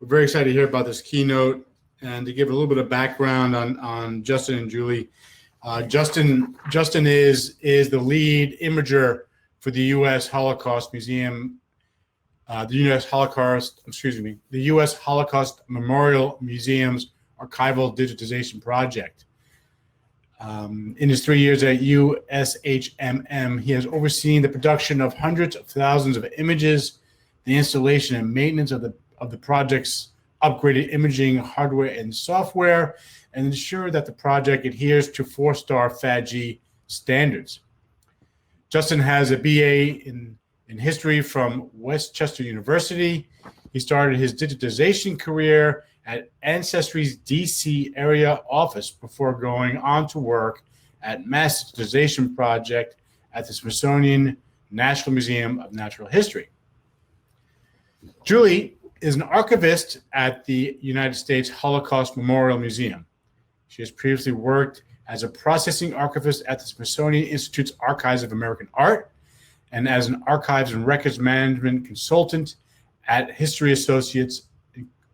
We're very excited to hear about this keynote and to give a little bit of background on Justin and Julie. Justin is the lead imager for the U.S. Holocaust Museum, the U.S. Holocaust Memorial Museum's Archival Digitization Project. In his 3 years at USHMM, he has overseen the production of hundreds of thousands of images, the installation and maintenance of the project's upgraded imaging hardware and software, and ensure that the project adheres to 4-star FADG standards. Justin has a BA in history from Westchester University. He started his digitization career at Ancestry's DC area office before going on to work at Mass Digitization Project at the Smithsonian National Museum of Natural History. Julie is an archivist at the United States Holocaust Memorial Museum. She has previously worked as a processing archivist at the Smithsonian Institute's Archives of American Art and as an archives and records management consultant at History Associates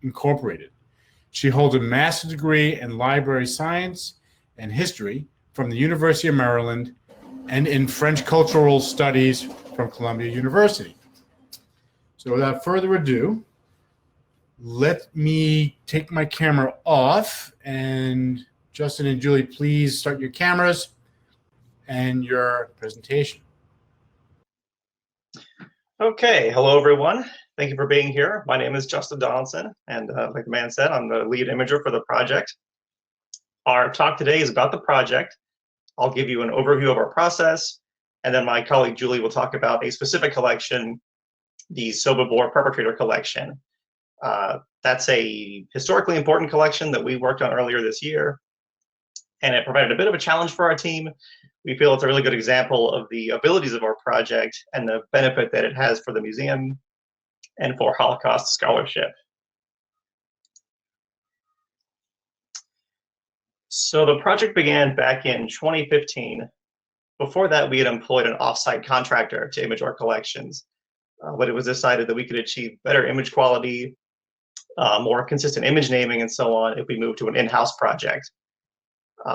Incorporated. She holds a master's degree in library science and history from the University of Maryland and in French cultural studies from Columbia University. So without further ado, let me take my camera off, and Justin and Julie, please start your cameras and your presentation. Okay, hello everyone. Thank you for being here. My name is Justin Donaldson, and like the man said, I'm the lead imager for the project. Our talk today is about the project. I'll give you an overview of our process, and then my colleague Julie will talk about a specific collection, the Sobibor Perpetrator collection. That's a historically important collection that we worked on earlier this year, and it provided a bit of a challenge for our team. We feel it's a really good example of the abilities of our project and the benefit that it has for the museum and for Holocaust scholarship. So the project began back in 2015. Before that, we had employed an off-site contractor to image our collections, but it was decided that we could achieve better image quality, more consistent image naming, and so on if we moved to an in-house project.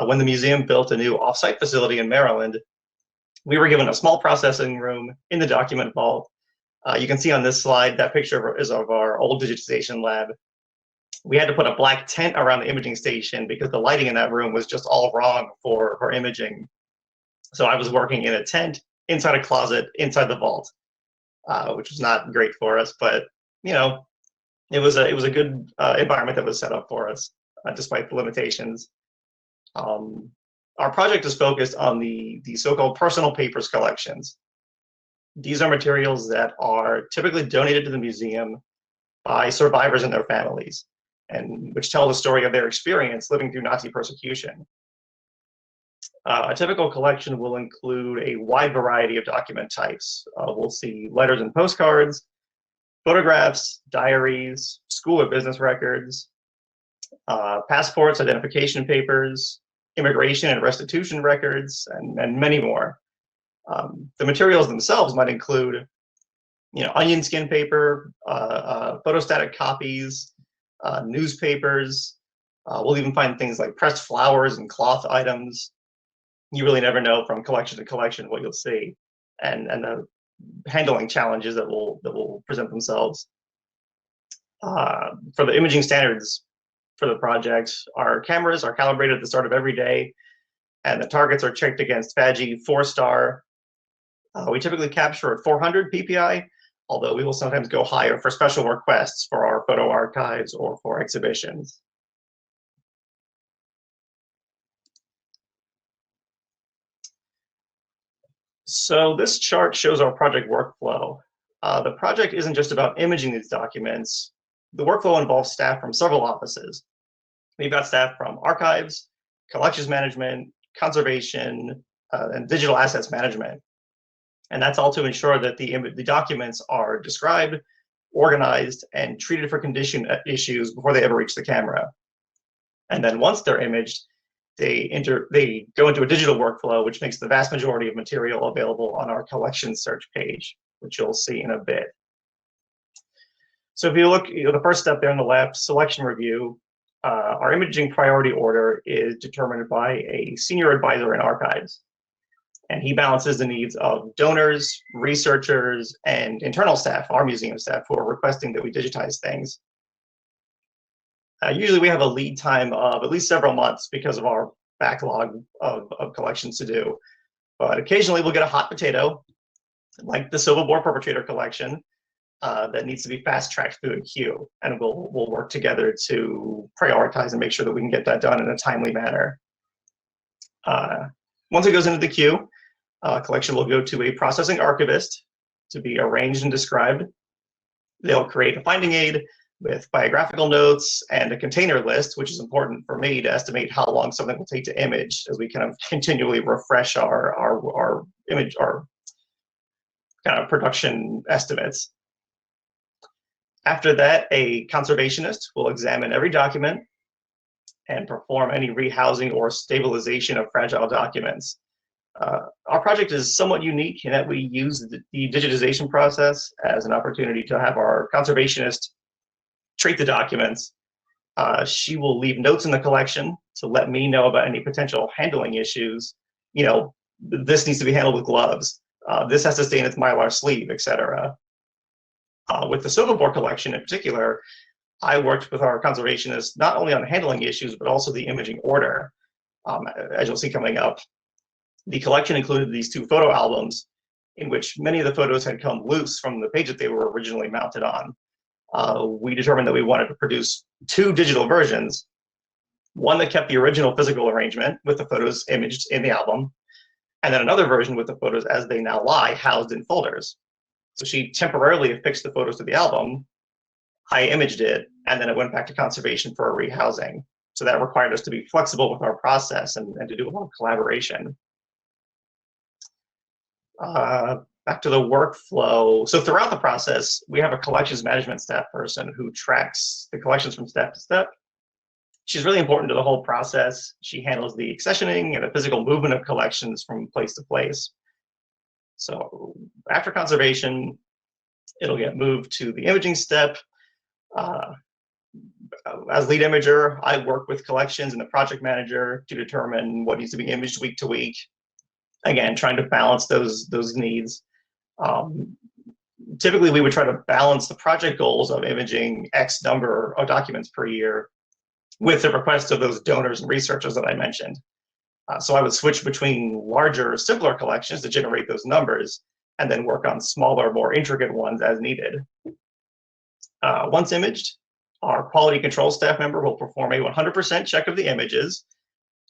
When the museum built a new off-site facility in Maryland, we were given a small processing room in the document vault. You can see on this slide, that picture is of our old digitization lab. We had to put a black tent around the imaging station because the lighting in that room was just all wrong for imaging. So I was working in a tent, inside a closet, inside the vault, which was not great for us, but you know, it was a good environment that was set up for us, despite the limitations. Our project is focused on the so-called personal papers collections. These are materials that are typically donated to the museum by survivors and their families, and which tell the story of their experience living through Nazi persecution. A typical collection will include a wide variety of document types. We'll see letters and postcards, photographs, diaries, school or business records, passports, identification papers, immigration and restitution records, and many more. The materials themselves might include, onion skin paper, photostatic copies, newspapers. We'll even find things like pressed flowers and cloth items. You really never know from collection to collection what you'll see, and the handling challenges that will present themselves. For the imaging standards for the project, our cameras are calibrated at the start of every day, and the targets are checked against FADG 4-star. We typically capture at 400 PPI, although we will sometimes go higher for special requests for our photo archives or for exhibitions. So this chart shows our project workflow. The project isn't just about imaging these documents. The workflow involves staff from several offices. We've got staff from archives, collections management, conservation, and digital assets management. And that's all to ensure that the documents are described, organized, and treated for condition issues before they ever reach the camera. And then once they're imaged, they go into a digital workflow, which makes the vast majority of material available on our collection search page, which you'll see in a bit. So if you look, the first step there on the left, selection review, our imaging priority order is determined by a senior advisor in archives. And he balances the needs of donors, researchers, and internal staff, our museum staff, who are requesting that we digitize things. Usually we have a lead time of at least several months because of our backlog of collections to do. But occasionally we'll get a hot potato, like the Sobibor Perpetrator collection, that needs to be fast-tracked through a queue. And we'll work together to prioritize and make sure that we can get that done in a timely manner. Once it goes into the queue, collection will go to a processing archivist to be arranged and described. They'll create a finding aid with biographical notes and a container list, which is important for me to estimate how long something will take to image, as we kind of continually refresh our image, our kind of production estimates. After that, a conservationist will examine every document and perform any rehousing or stabilization of fragile documents. Our project is somewhat unique in that we use the digitization process as an opportunity to have our conservationist treat the documents. She will leave notes in the collection to let me know about any potential handling issues. You know, this needs to be handled with gloves. This has to stay in its mylar sleeve, etc. With the Sobibor collection in particular, I worked with our conservationist not only on handling issues, but also the imaging order. As you'll see coming up, the collection included these 2 photo albums in which many of the photos had come loose from the page that they were originally mounted on. We determined that we wanted to produce 2 digital versions, one that kept the original physical arrangement with the photos imaged in the album, and then another version with the photos as they now lie housed in folders. So she temporarily affixed the photos to the album, I imaged it, and then it went back to conservation for a rehousing. So that required us to be flexible with our process and to do a lot of collaboration. Back to the workflow. So throughout the process, we have a collections management staff person who tracks the collections from step to step. She's really important to the whole process. She handles the accessioning and the physical movement of collections from place to place. So after conservation, it'll get moved to the imaging step. As lead imager, I work with collections and the project manager to determine what needs to be imaged week to week. Again, trying to balance those needs. Typically, we would try to balance the project goals of imaging X number of documents per year with the request of those donors and researchers that I mentioned. So I would switch between larger, simpler collections to generate those numbers, and then work on smaller, more intricate ones as needed. Once imaged, our quality control staff member will perform a 100% check of the images.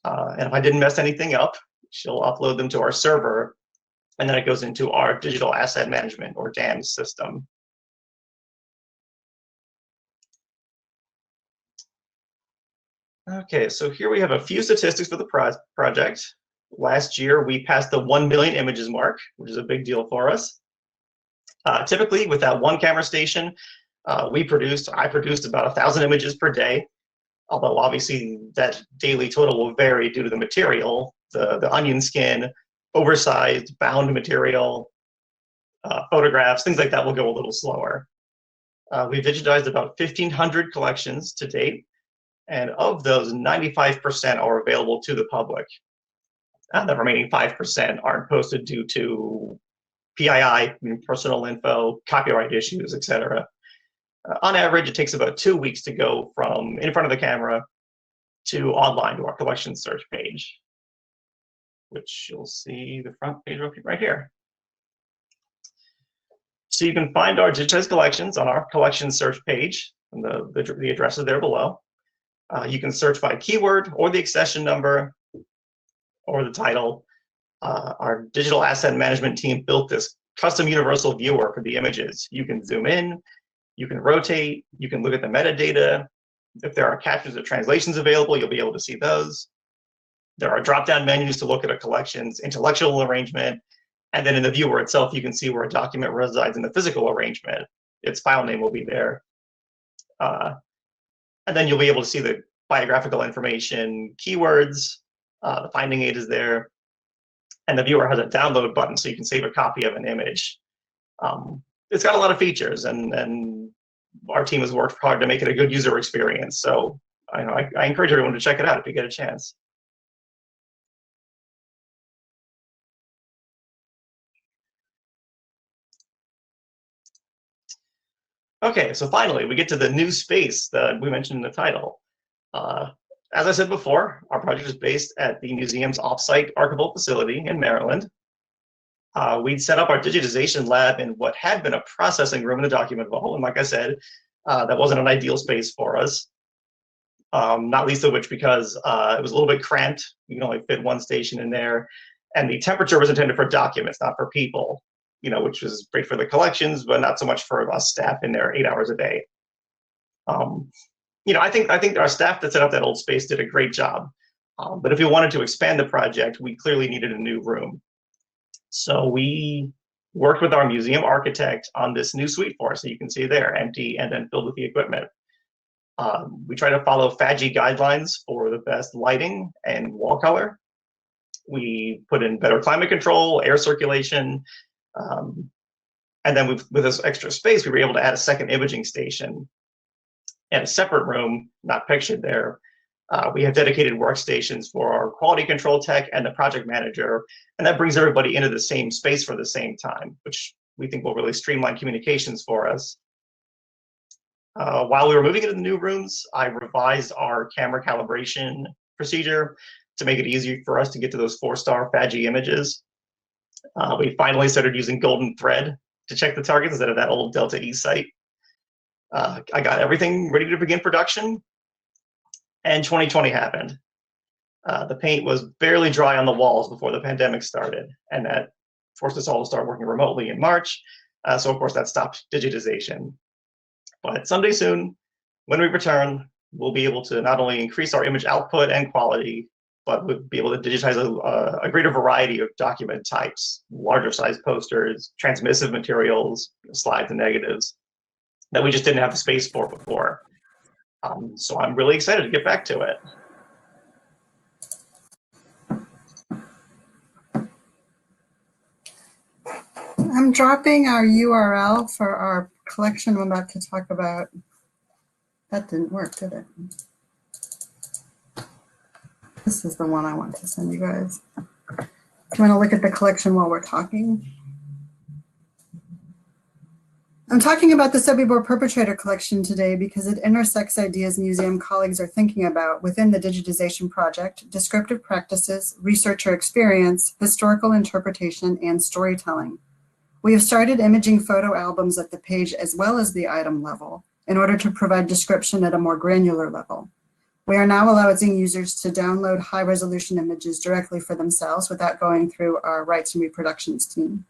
And if I didn't mess anything up, she'll upload them to our server, and then it goes into our digital asset management, or DAMS system. Okay, so here we have a few statistics for the project. Last year, we passed the 1 million images mark, which is a big deal for us. Typically, with that one camera station, I produced about 1,000 images per day, although obviously that daily total will vary due to the material, the onion skin, oversized bound material, photographs, things like that will go a little slower. We've digitized about 1,500 collections to date, and of those, 95% are available to the public. The remaining 5% aren't posted due to PII, personal info, copyright issues, etc. On average, it takes about 2 weeks to go from in front of the camera to online to our collection search page, which you'll see the front page right here. So you can find our digitized collections on our collection search page, and the address is there below. You can search by keyword or the accession number or the title. Our digital asset management team built this custom universal viewer for the images. You can zoom in, you can rotate, you can look at the metadata. If there are captions or translations available, you'll be able to see those. There are drop-down menus to look at a collection's intellectual arrangement. And then in the viewer itself, you can see where a document resides in the physical arrangement. Its file name will be there. And then you'll be able to see the biographical information, keywords, the finding aid is there. And the viewer has a download button, so you can save a copy of an image. It's got a lot of features, and our team has worked hard to make it a good user experience. So I encourage everyone to check it out if you get a chance. Okay, so finally, we get to the new space that we mentioned in the title. As I said before, our project is based at the museum's offsite archival facility in Maryland. We'd set up our digitization lab in what had been a processing room in a document vault, and like I said, that wasn't an ideal space for us. Not least of which because it was a little bit cramped. You can only fit one station in there, and the temperature was intended for documents, not for people. Which was great for the collections, but not so much for us staff in there 8 hours a day. I think our staff that set up that old space did a great job. But if we wanted to expand the project, we clearly needed a new room. So we worked with our museum architect on this new suite for us that you can see there, empty and then filled with the equipment. We try to follow FADGI guidelines for the best lighting and wall color. We put in better climate control, air circulation, and then with this extra space, we were able to add a second imaging station and a separate room, not pictured there. We have dedicated workstations for our quality control tech and the project manager, and that brings everybody into the same space for the same time, which we think will really streamline communications for us. While we were moving into the new rooms, I revised our camera calibration procedure to make it easier for us to get to those 4-star FADGI images. We finally started using golden thread to check the targets instead of that old Delta E site. I got everything ready to begin production, and 2020 happened. The paint was barely dry on the walls before the pandemic started, and that forced us all to start working remotely in March. So of course that stopped digitization. But someday soon, when we return, we'll be able to not only increase our image output and quality, but we'll be able to digitize a greater variety of document types, larger size posters, transmissive materials, slides and negatives that we just didn't have the space for before. So I'm really excited to get back to it. I'm dropping our URL for our collection I'm about to talk about. That didn't work, did it? This is the one I want to send you guys. Do you want to look at the collection while we're talking? I'm talking about the Sobibor Perpetrator collection today because it intersects ideas museum colleagues are thinking about within the digitization project, descriptive practices, researcher experience, historical interpretation, and storytelling. We have started imaging photo albums at the page as well as the item level in order to provide description at a more granular level. We are now allowing users to download high-resolution images directly for themselves without going through our rights and reproductions team.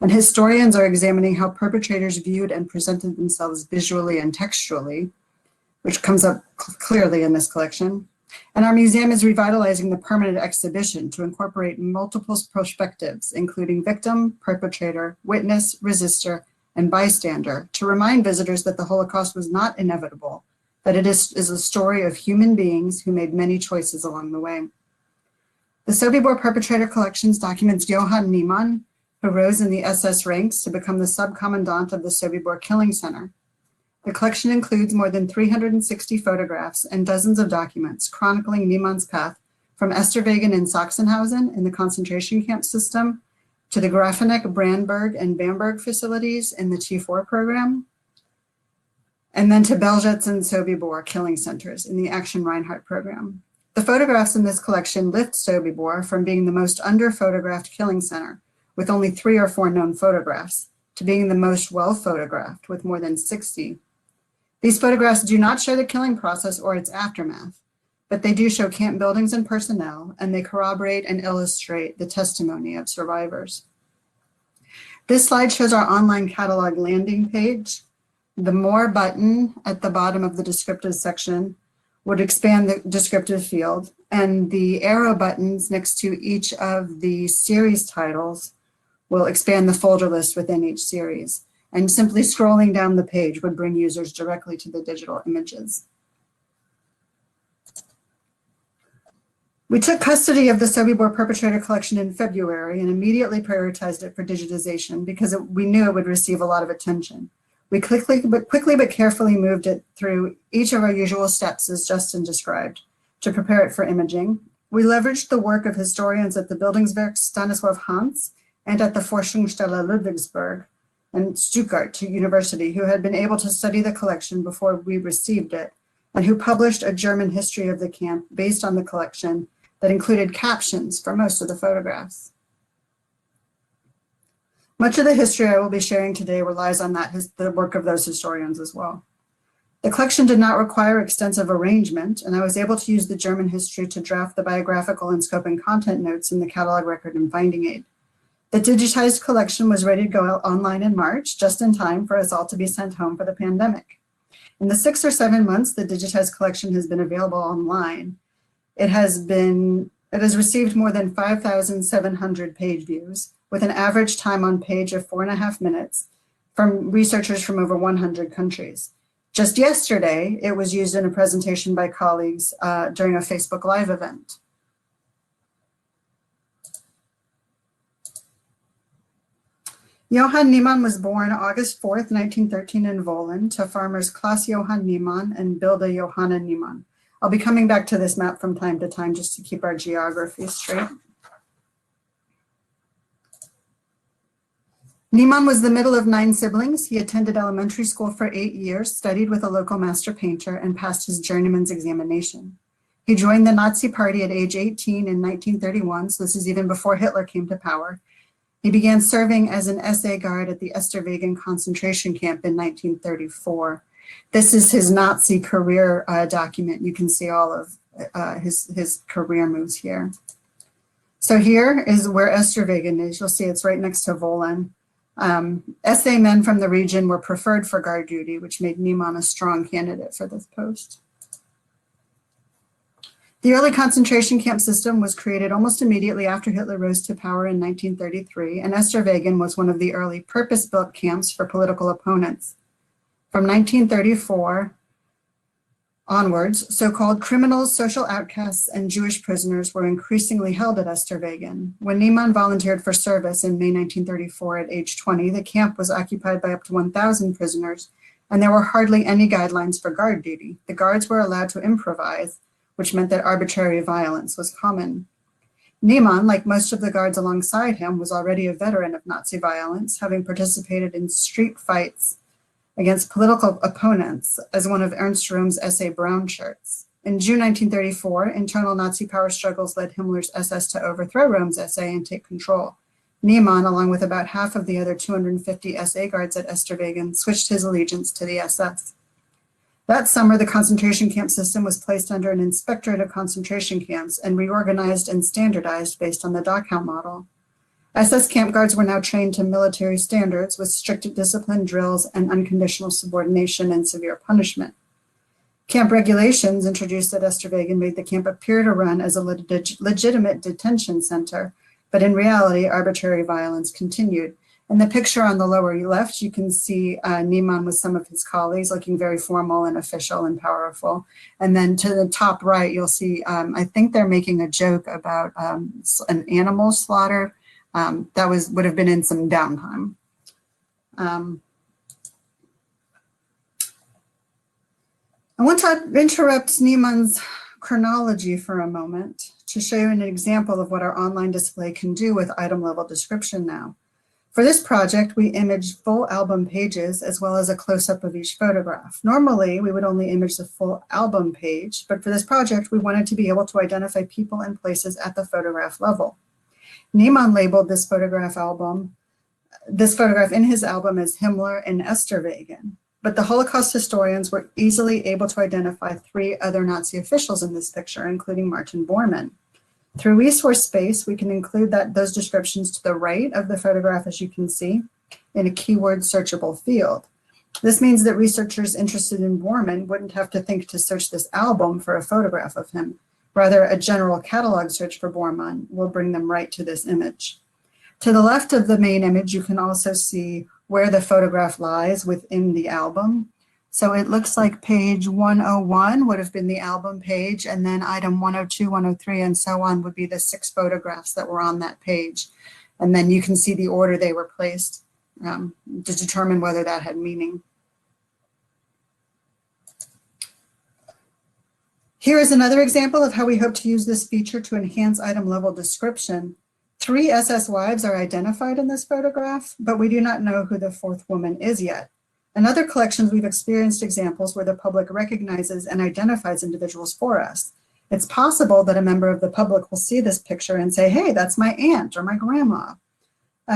And historians are examining how perpetrators viewed and presented themselves visually and textually, which comes up clearly in this collection. And our museum is revitalizing the permanent exhibition to incorporate multiple perspectives, including victim, perpetrator, witness, resistor, and bystander, to remind visitors that the Holocaust was not inevitable, that it is a story of human beings who made many choices along the way. The Sobibor Perpetrator collections documents Johann Niemann, who rose in the SS ranks to become the subcommandant of the Sobibor Killing Center. The collection includes more than 360 photographs and dozens of documents chronicling Niemann's path from Esterwagen in Sachsenhausen in the concentration camp system to the Grafeneck, Brandberg, and Bamberg facilities in the T4 program, and then to Belzec and Sobibor killing centers in the Action Reinhardt program. The photographs in this collection lift Sobibor from being the most under-photographed killing center, with only 3 or 4 known photographs, to being the most well-photographed, with more than 60. These photographs do not show the killing process or its aftermath, but they do show camp buildings and personnel, and they corroborate and illustrate the testimony of survivors. This slide shows our online catalog landing page. The More button at the bottom of the descriptive section would expand the descriptive field, and the arrow buttons next to each of the series titles will expand the folder list within each series. And simply scrolling down the page would bring users directly to the digital images. We took custody of the Sobibor Perpetrator collection in February and immediately prioritized it for digitization because we knew it would receive a lot of attention. We quickly but carefully moved it through each of our usual steps as Justin described to prepare it for imaging. We leveraged the work of historians at the Bildungswerk Stanislav Hans and at the Forschungsstelle Ludwigsburg and Stuttgart University, who had been able to study the collection before we received it, and who published a German history of the camp based on the collection that included captions for most of the photographs. Much of the history I will be sharing today relies on the work of those historians as well. The collection did not require extensive arrangement, and I was able to use the German history to draft the biographical and scope and content notes in the catalog record and finding aid. The digitized collection was ready to go online in March, just in time for us all to be sent home for the pandemic. In the 6 or 7 months the digitized collection has been available online, it has received more than 5,700 page views, with an average time on page of 4.5 minutes from researchers from over 100 countries. Just yesterday, it was used in a presentation by colleagues during a Facebook Live event. Johann Niemann was born August 4th, 1913 in Wohlen to farmers Klaus Johann Niemann and Bilda Johanna Niemann. I'll be coming back to this map from time to time just to keep our geography straight. Niemann was the middle of 9 siblings. He attended elementary school for 8 years, studied with a local master painter, and passed his journeyman's examination. He joined the Nazi Party at age 18 in 1931, so this is even before Hitler came to power. He began serving as an SA guard at the Esterwegen concentration camp in 1934. This is his Nazi career document. You can see all of his career moves here. So here is where Esterwegen is. You'll see it's right next to Wohlen. SA men from the region were preferred for guard duty, which made Niemann a strong candidate for this post. The early concentration camp system was created almost immediately after Hitler rose to power in 1933, and Esterwegen was one of the early purpose-built camps for political opponents. From 1934 onwards, so-called criminals, social outcasts, and Jewish prisoners were increasingly held at Esterwegen. When Niemann volunteered for service in May 1934 at age 20, the camp was occupied by up to 1,000 prisoners, and there were hardly any guidelines for guard duty. The guards were allowed to improvise, which meant that arbitrary violence was common. Niemann, like most of the guards alongside him, was already a veteran of Nazi violence, having participated in street fights against political opponents as one of Ernst Röhm's SA Brown shirts. In June 1934, internal Nazi power struggles led Himmler's SS to overthrow Röhm's SA and take control. Niemann, along with about half of the other 250 SA guards at Esterwegen, switched his allegiance to the SS. That summer, the concentration camp system was placed under an inspectorate of concentration camps and reorganized and standardized based on the Dachau model. SS camp guards were now trained to military standards with strict discipline drills and unconditional subordination and severe punishment. Camp regulations introduced at Esterwegen made the camp appear to run as a legitimate detention center, but in reality, arbitrary violence continued. In the picture on the lower left, you can see Niemann with some of his colleagues looking very formal and official and powerful. And then to the top right, you'll see, I think they're making a joke about an animal slaughter. That would have been in some downtime. I want to interrupt Niemann's chronology for a moment to show you an example of what our online display can do with item level description now. For this project, we imaged full album pages as well as a close-up of each photograph. Normally, we would only image the full album page, but for this project, we wanted to be able to identify people and places at the photograph level. Niemann labeled this photograph in his album as Himmler and Esterwegen, but the Holocaust historians were easily able to identify 3 other Nazi officials in this picture, including Martin Bormann. Through resource space, we can include those descriptions to the right of the photograph, as you can see, in a keyword searchable field. This means that researchers interested in Bormann wouldn't have to think to search this album for a photograph of him. Rather, a general catalog search for Bormann will bring them right to this image. To the left of the main image, you can also see where the photograph lies within the album. So it looks like page 101 would have been the album page, and then item 102, 103, and so on would be the 6 photographs that were on that page. And then you can see the order they were placed to determine whether that had meaning. Here is another example of how we hope to use this feature to enhance item level description. 3 SS wives are identified in this photograph, but we do not know who the 4th woman is yet. In other collections, we've experienced examples where the public recognizes and identifies individuals for us. It's possible that a member of the public will see this picture and say, hey, that's my aunt or my grandma.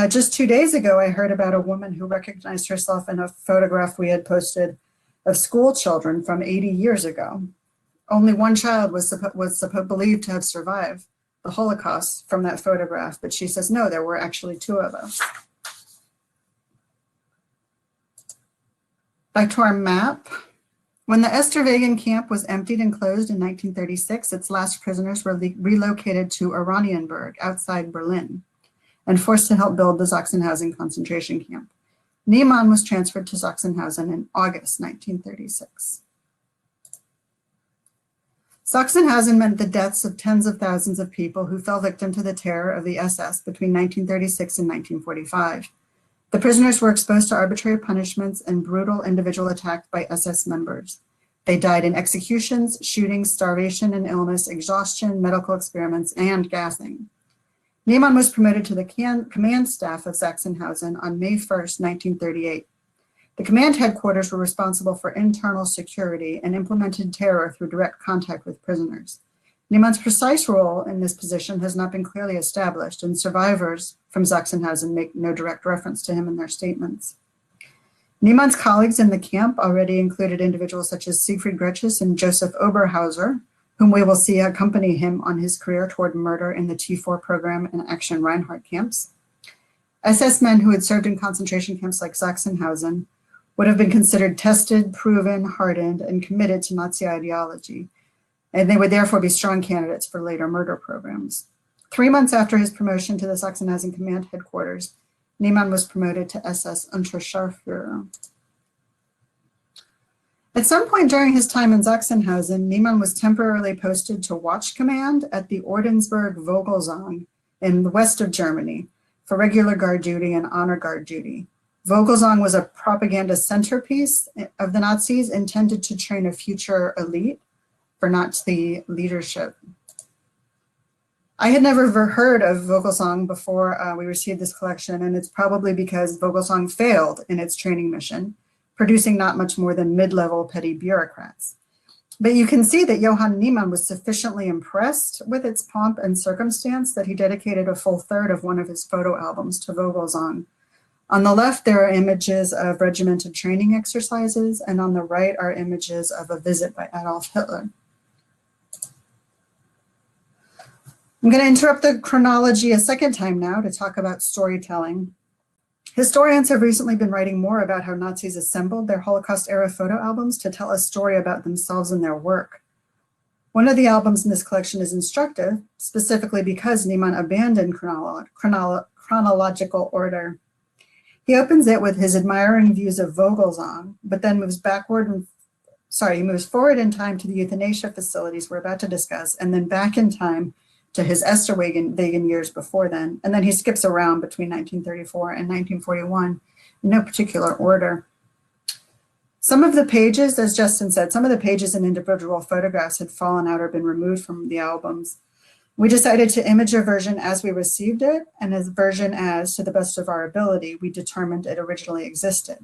Just 2 days ago, I heard about a woman who recognized herself in a photograph we had posted of school children from 80 years ago. Only one child was believed to have survived the Holocaust from that photograph, but she says, no, there were actually 2 of us. Back to our map. When the Esterwagen camp was emptied and closed in 1936, its last prisoners were relocated to Oranienburg outside Berlin and forced to help build the Sachsenhausen concentration camp. Niemann was transferred to Sachsenhausen in August 1936. Sachsenhausen meant the deaths of tens of thousands of people who fell victim to the terror of the SS between 1936 and 1945. The prisoners were exposed to arbitrary punishments and brutal individual attacks by SS members. They died in executions, shootings, starvation and illness, exhaustion, medical experiments, and gassing. Niemann was promoted to the command staff of Sachsenhausen on May 1st, 1938. The command headquarters were responsible for internal security and implemented terror through direct contact with prisoners. Niemann's precise role in this position has not been clearly established, and survivors from Sachsenhausen make no direct reference to him in their statements. Niemann's colleagues in the camp already included individuals such as Siegfried Gretsches and Joseph Oberhauser, whom we will see accompany him on his career toward murder in the T4 program and Action Reinhardt camps. SS men who had served in concentration camps like Sachsenhausen would have been considered tested, proven, hardened, and committed to Nazi ideology, and they would therefore be strong candidates for later murder programs. 3 months after his promotion to the Sachsenhausen command headquarters, Niemann was promoted to SS Unterscharführer. At some point during his time in Sachsenhausen, Niemann was temporarily posted to watch command at the Ordensburg Vogelsang in the west of Germany for regular guard duty and honor guard duty. Vogelsang was a propaganda centerpiece of the Nazis intended to train a future elite for Nazi leadership. I had never heard of Vogelsang before we received this collection, and it's probably because Vogelsang failed in its training mission, producing not much more than mid-level petty bureaucrats. But you can see that Johann Niemann was sufficiently impressed with its pomp and circumstance that he dedicated a full third of one of his photo albums to Vogelsang. On the left, there are images of regimented training exercises, and on the right are images of a visit by Adolf Hitler. I'm going to interrupt the chronology a second time now to talk about storytelling. Historians have recently been writing more about how Nazis assembled their Holocaust-era photo albums to tell a story about themselves and their work. One of the albums in this collection is instructive, specifically because Niemann abandoned chronological order. He opens it with his admiring views of Vogelsang, but then moves forward in time to the euthanasia facilities we're about to discuss, and then back in time to his Esterwagen years before then. And then he skips around between 1934 and 1941 in no particular order. Some of the pages, as Justin said, some of the pages in individual photographs had fallen out or been removed from the albums. We decided to image a version as we received it, and as version as, to the best of our ability, we determined it originally existed.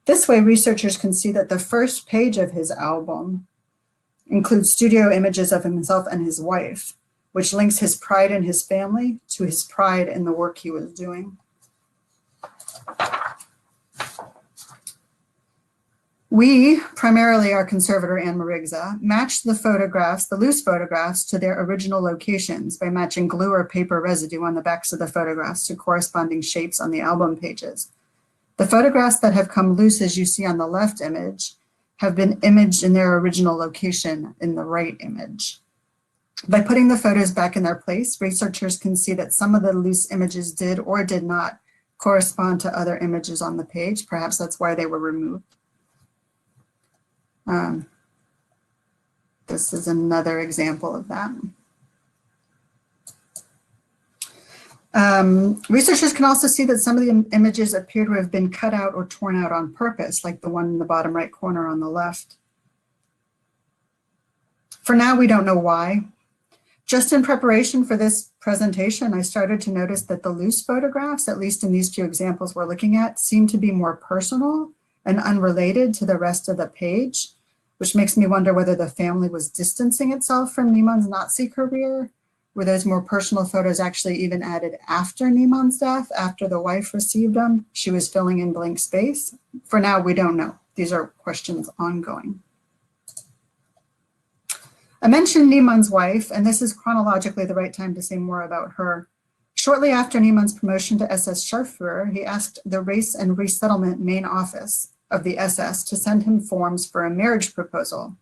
This way, researchers can see that the first page of his album includes studio images of himself and his wife, which links his pride in his family to his pride in the work he was doing. We, primarily our conservator Anne Marigza, matched the photographs, the loose photographs, to their original locations by matching glue or paper residue on the backs of the photographs to corresponding shapes on the album pages. The photographs that have come loose, as you see on the left image, have been imaged in their original location in the right image. By putting the photos back in their place, researchers can see that some of the loose images did or did not correspond to other images on the page. Perhaps that's why they were removed. This is another example of that. Researchers can also see that some of the images appear to have been cut out or torn out on purpose, like the one in the bottom right corner on the left. For now, we don't know why. Just in preparation for this presentation, I started to notice that the loose photographs, at least in these two examples we're looking at, seem to be more personal and unrelated to the rest of the page, which makes me wonder whether the family was distancing itself from Niemann's Nazi career. Were those more personal photos actually even added after Niemann's death, after the wife received them? She was filling in blank space. For now, we don't know. These are questions ongoing. I mentioned Niemann's wife, and this is chronologically the right time to say more about her. Shortly after Niemann's promotion to SS Scharführer, he asked the Race and Resettlement Main Office of the SS to send him forms for a marriage proposal.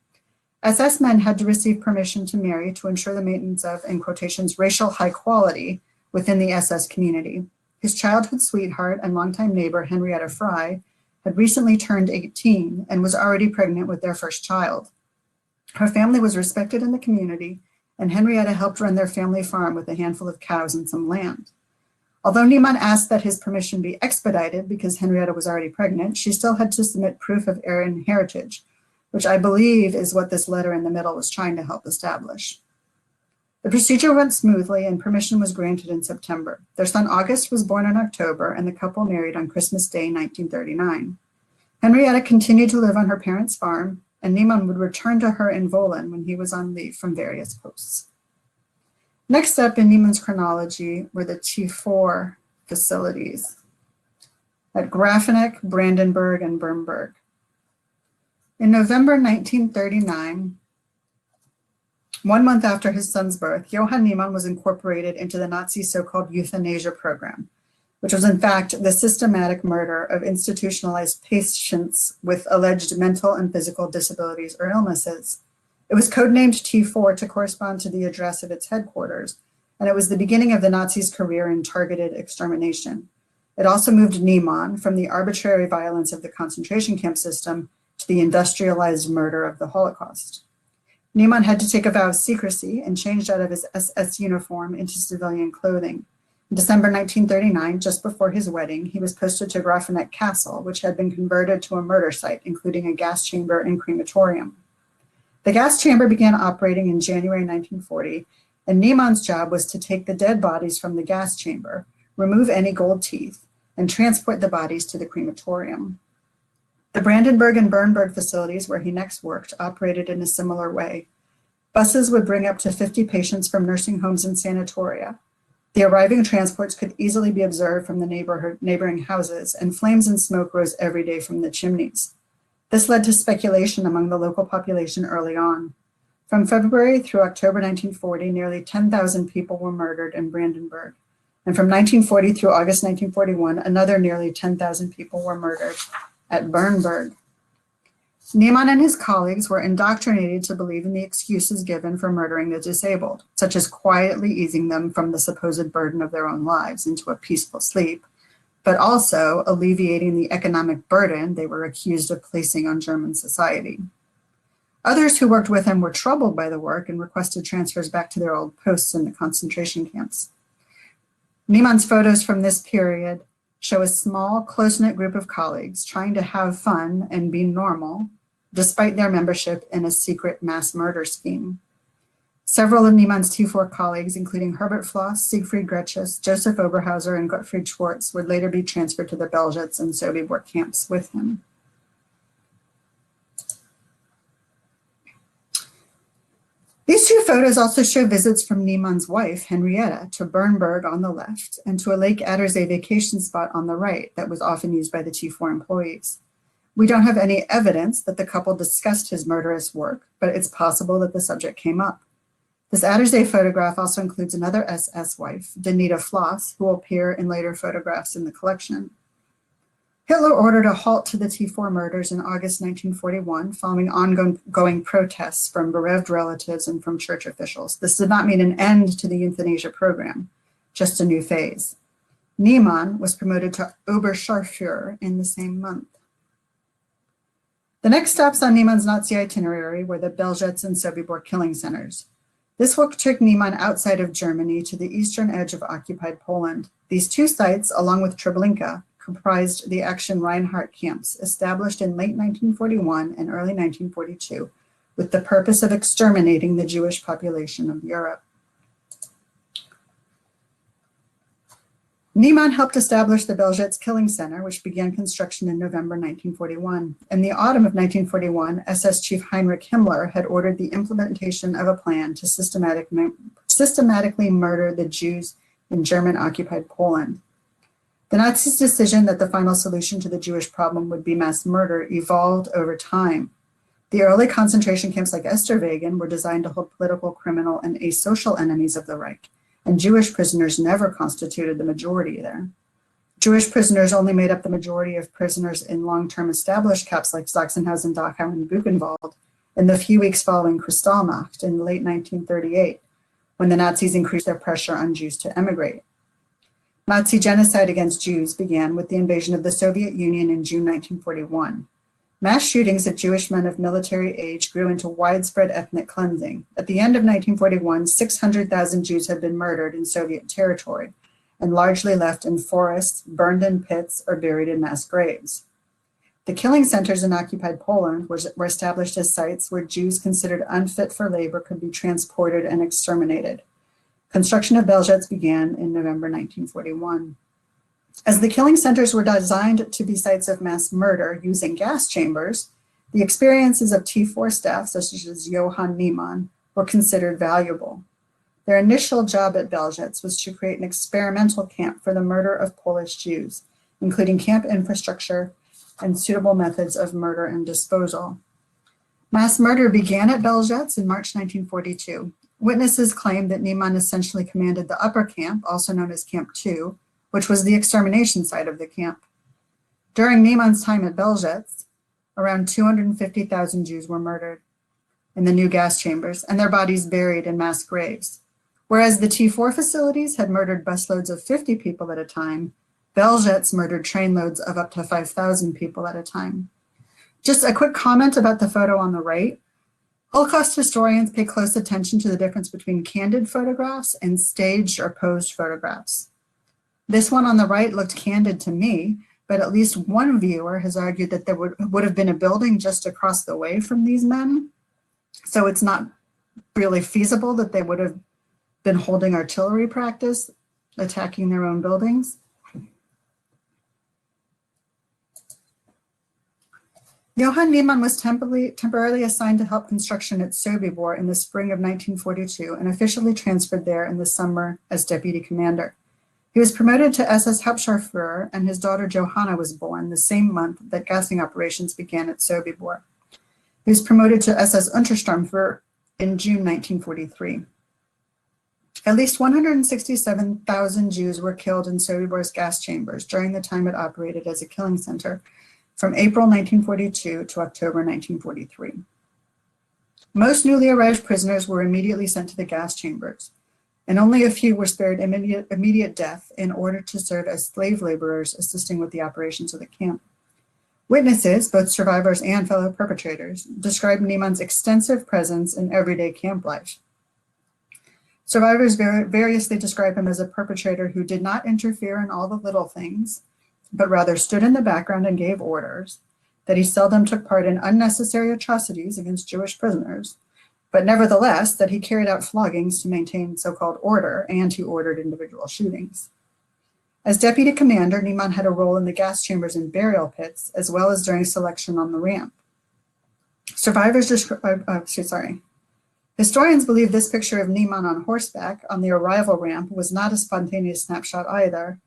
SS men had to receive permission to marry to ensure the maintenance of, in quotations, racial high quality within the SS community. His childhood sweetheart and longtime neighbor, Henrietta Fry, had recently turned 18 and was already pregnant with their first child. Her family was respected in the community, and Henrietta helped run their family farm with a handful of cows and some land. Although Niemann asked that his permission be expedited because Henrietta was already pregnant, she still had to submit proof of Aryan heritage, which I believe is what this letter in the middle was trying to help establish. The procedure went smoothly and permission was granted in September. Their son August was born in October, and the couple married on Christmas Day, 1939. Henrietta continued to live on her parents' farm, and Niemann would return to her in Wohlen when he was on leave from various posts. Next up in Niemann's chronology were the T4 facilities at Grafeneck, Brandenburg, and Bernburg. In November 1939, 1 month after his son's birth, Johann Niemann was incorporated into the Nazi so-called euthanasia program, which was in fact the systematic murder of institutionalized patients with alleged mental and physical disabilities or illnesses. It was codenamed T4 to correspond to the address of its headquarters, and it was the beginning of the Nazis' career in targeted extermination. It also moved Niemann from the arbitrary violence of the concentration camp system to the industrialized murder of the Holocaust. Niemann had to take a vow of secrecy and changed out of his SS uniform into civilian clothing. In December 1939, just before his wedding, he was posted to Grafeneck Castle, which had been converted to a murder site, including a gas chamber and crematorium. The gas chamber began operating in January 1940, and Niemann's job was to take the dead bodies from the gas chamber, remove any gold teeth, and transport the bodies to the crematorium. The Brandenburg and Bernburg facilities, where he next worked, operated in a similar way. Buses would bring up to 50 patients from nursing homes and sanatoria. The arriving transports could easily be observed from the neighboring houses, and flames and smoke rose every day from the chimneys. This led to speculation among the local population early on. From February through October 1940, nearly 10,000 people were murdered in Brandenburg. And from 1940 through August 1941, another nearly 10,000 people were murdered at Bernburg. Niemann and his colleagues were indoctrinated to believe in the excuses given for murdering the disabled, such as quietly easing them from the supposed burden of their own lives into a peaceful sleep, but also alleviating the economic burden they were accused of placing on German society. Others who worked with him were troubled by the work and requested transfers back to their old posts in the concentration camps. Niemann's photos from this period show a small, close-knit group of colleagues trying to have fun and be normal, despite their membership in a secret mass murder scheme. Several of Niemann's T4 colleagues, including Herbert Floss, Siegfried Gretschus, Joseph Oberhauser, and Gottfried Schwartz, would later be transferred to the Belzec and Sobibor camps with him. These two photos also show visits from Niemann's wife, Henrietta, to Bernburg on the left and to a Lake Attersee vacation spot on the right that was often used by the T4 employees. We don't have any evidence that the couple discussed his murderous work, but it's possible that the subject came up. This Attersee photograph also includes another SS wife, Danita Floss, who will appear in later photographs in the collection. Hitler ordered a halt to the T4 murders in August 1941 following ongoing protests from bereaved relatives and from church officials. This did not mean an end to the euthanasia program, just a new phase. Niemann was promoted to Oberscharführer in the same month. The next stops on Niemann's Nazi itinerary were the Belzec and Sobibor killing centers. This work took Niemann outside of Germany to the eastern edge of occupied Poland. These two sites, along with Treblinka, comprised the Action Reinhardt camps established in late 1941 and early 1942, with the purpose of exterminating the Jewish population of Europe. Niemann helped establish the Belzec Killing Center, which began construction in November 1941. In the autumn of 1941, SS Chief Heinrich Himmler had ordered the implementation of a plan to systematically murder the Jews in German-occupied Poland. The Nazis' decision that the final solution to the Jewish problem would be mass murder evolved over time. The early concentration camps like Esterwagen were designed to hold political, criminal, and asocial enemies of the Reich, and Jewish prisoners never constituted the majority there. Jewish prisoners only made up the majority of prisoners in long-term established camps like Sachsenhausen, Dachau, and Buchenwald in the few weeks following Kristallnacht in late 1938, when the Nazis increased their pressure on Jews to emigrate. Nazi genocide against Jews began with the invasion of the Soviet Union in June 1941. Mass shootings of Jewish men of military age grew into widespread ethnic cleansing. At the end of 1941, 600,000 Jews had been murdered in Soviet territory and largely left in forests, burned in pits, or buried in mass graves. The killing centers in occupied Poland were established as sites where Jews considered unfit for labor could be transported and exterminated. Construction of Belzec began in November 1941. As the killing centers were designed to be sites of mass murder using gas chambers, the experiences of T4 staff, such as Johann Niemann, were considered valuable. Their initial job at Belzec was to create an experimental camp for the murder of Polish Jews, including camp infrastructure and suitable methods of murder and disposal. Mass murder began at Belzec in March 1942. Witnesses claimed that Niemann essentially commanded the upper camp, also known as Camp 2, which was the extermination site of the camp. During Niemann's time at Belzec, around 250,000 Jews were murdered in the new gas chambers and their bodies buried in mass graves. Whereas the T4 facilities had murdered busloads of 50 people at a time, Belzec murdered trainloads of up to 5,000 people at a time. Just a quick comment about the photo on the right. Holocaust historians pay close attention to the difference between candid photographs and staged or posed photographs. This one on the right looked candid to me, but at least one viewer has argued that there would have been a building just across the way from these men. So it's not really feasible that they would have been holding artillery practice, attacking their own buildings. Johann Niemann was temporarily assigned to help construction at Sobibor in the spring of 1942 and officially transferred there in the summer as deputy commander. He was promoted to SS Hauptscharführer, and his daughter Johanna was born the same month that gassing operations began at Sobibor. He was promoted to SS Untersturmführer in June 1943. At least 167,000 Jews were killed in Sobibor's gas chambers during the time it operated as a killing center from April 1942 to October 1943. Most newly arrived prisoners were immediately sent to the gas chambers, and only a few were spared immediate death in order to serve as slave laborers assisting with the operations of the camp. Witnesses, both survivors and fellow perpetrators, described Niemann's extensive presence in everyday camp life. Survivors variously describe him as a perpetrator who did not interfere in all the little things, but rather stood in the background and gave orders, that he seldom took part in unnecessary atrocities against Jewish prisoners, but nevertheless that he carried out floggings to maintain so-called order, and he ordered individual shootings. As deputy commander, Niemann had a role in the gas chambers and burial pits, as well as during selection on the ramp. Historians believe this picture of Niemann on horseback on the arrival ramp was not a spontaneous snapshot either,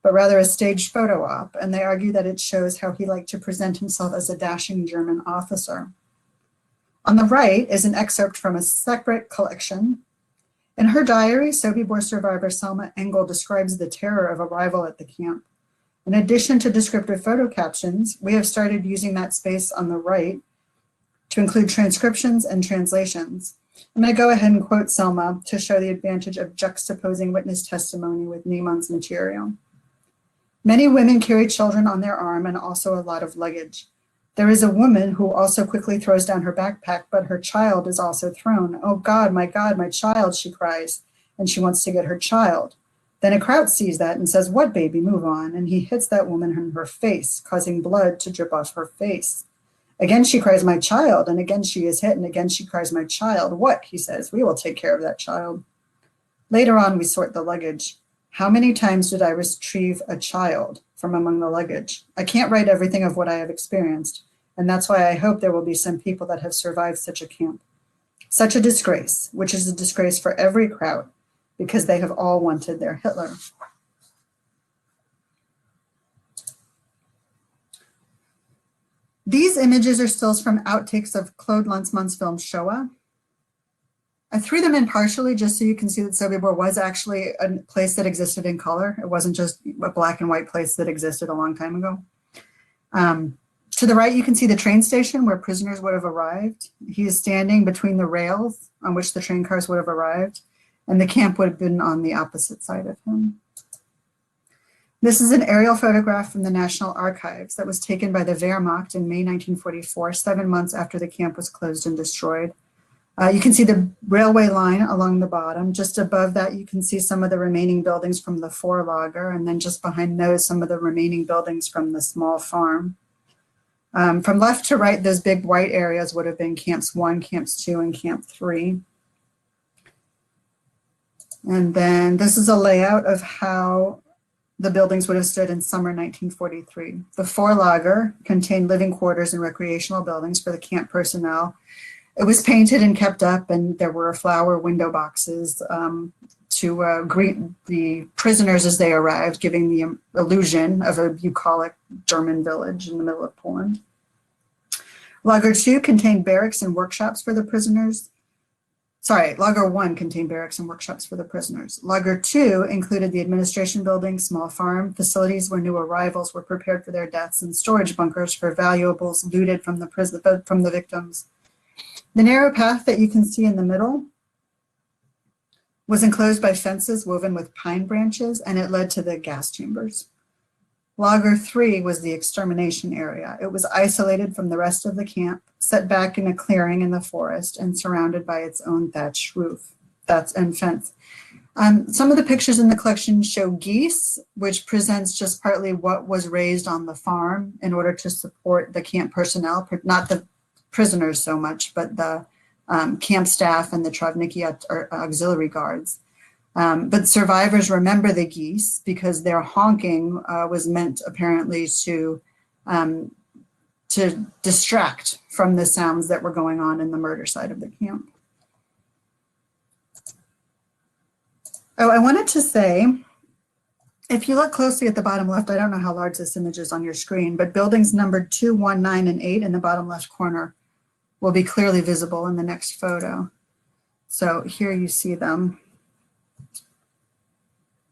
but rather a staged photo op, and they argue that it shows how he liked to present himself as a dashing German officer. On the right is an excerpt from a separate collection. In her diary, Sobibor survivor Selma Engel describes the terror of arrival at the camp. In addition to descriptive photo captions, we have started using that space on the right to include transcriptions and translations. I'm going to go ahead and quote Selma to show the advantage of juxtaposing witness testimony with Niemann's material. Many women carry children on their arm and also a lot of luggage. There is a woman who also quickly throws down her backpack, but her child is also thrown. Oh God, my child, she cries, and she wants to get her child. Then a crowd sees that and says, what baby, move on, and he hits that woman in her face, causing blood to drip off her face. Again, she cries, my child, and again she is hit, and again she cries, my child. What? He says, we will take care of that child. Later on, we sort the luggage. How many times did I retrieve a child from among the luggage? I can't write everything of what I have experienced, and that's why I hope there will be some people that have survived such a camp. Such a disgrace, which is a disgrace for every crowd, because they have all wanted their Hitler. These images are stills from outtakes of Claude Lanzmann's film Shoah. I threw them in partially just so you can see that Sobibor was actually a place that existed in color. It wasn't just a black and white place that existed a long time ago. To the right, you can see the train station where prisoners would have arrived. He is standing between the rails on which the train cars would have arrived, and the camp would have been on the opposite side of him. This is an aerial photograph from the National Archives that was taken by the Wehrmacht in May 1944, 7 months after the camp was closed and destroyed. You can see the railway line along the bottom. Just above that, you can see some of the remaining buildings from the Vorlager, and then just behind those, some of the remaining buildings from the small farm. From left to right, those big white areas would have been Camps 1, Camps 2, and Camp 3. And then this is a layout of how the buildings would have stood in summer 1943. The Vorlager contained living quarters and recreational buildings for the camp personnel. It was painted and kept up, and there were flower window boxes to greet the prisoners as they arrived, giving the illusion of a bucolic German village in the middle of Poland. Lager 2 contained barracks and workshops for the prisoners. Sorry, Lager 1 contained barracks and workshops for the prisoners. Lager 2 included the administration building, small farm, facilities where new arrivals were prepared for their deaths, and storage bunkers for valuables looted from the victims. The narrow path that you can see in the middle was enclosed by fences woven with pine branches, and it led to the gas chambers. Lager 3 was the extermination area. It was isolated from the rest of the camp, set back in a clearing in the forest, and surrounded by its own thatched roof and fence. Some of the pictures in the collection show geese, which presents just partly what was raised on the farm in order to support the camp personnel, not the prisoners so much, but the camp staff and the Travniki auxiliary guards. But survivors remember the geese because their honking was meant apparently to distract from the sounds that were going on in the murder side of the camp. Oh, I wanted to say, if you look closely at the bottom left, I don't know how large this image is on your screen, but buildings numbered 2, 1, 9, and 8 in the bottom left corner will be clearly visible in the next photo. So here you see them.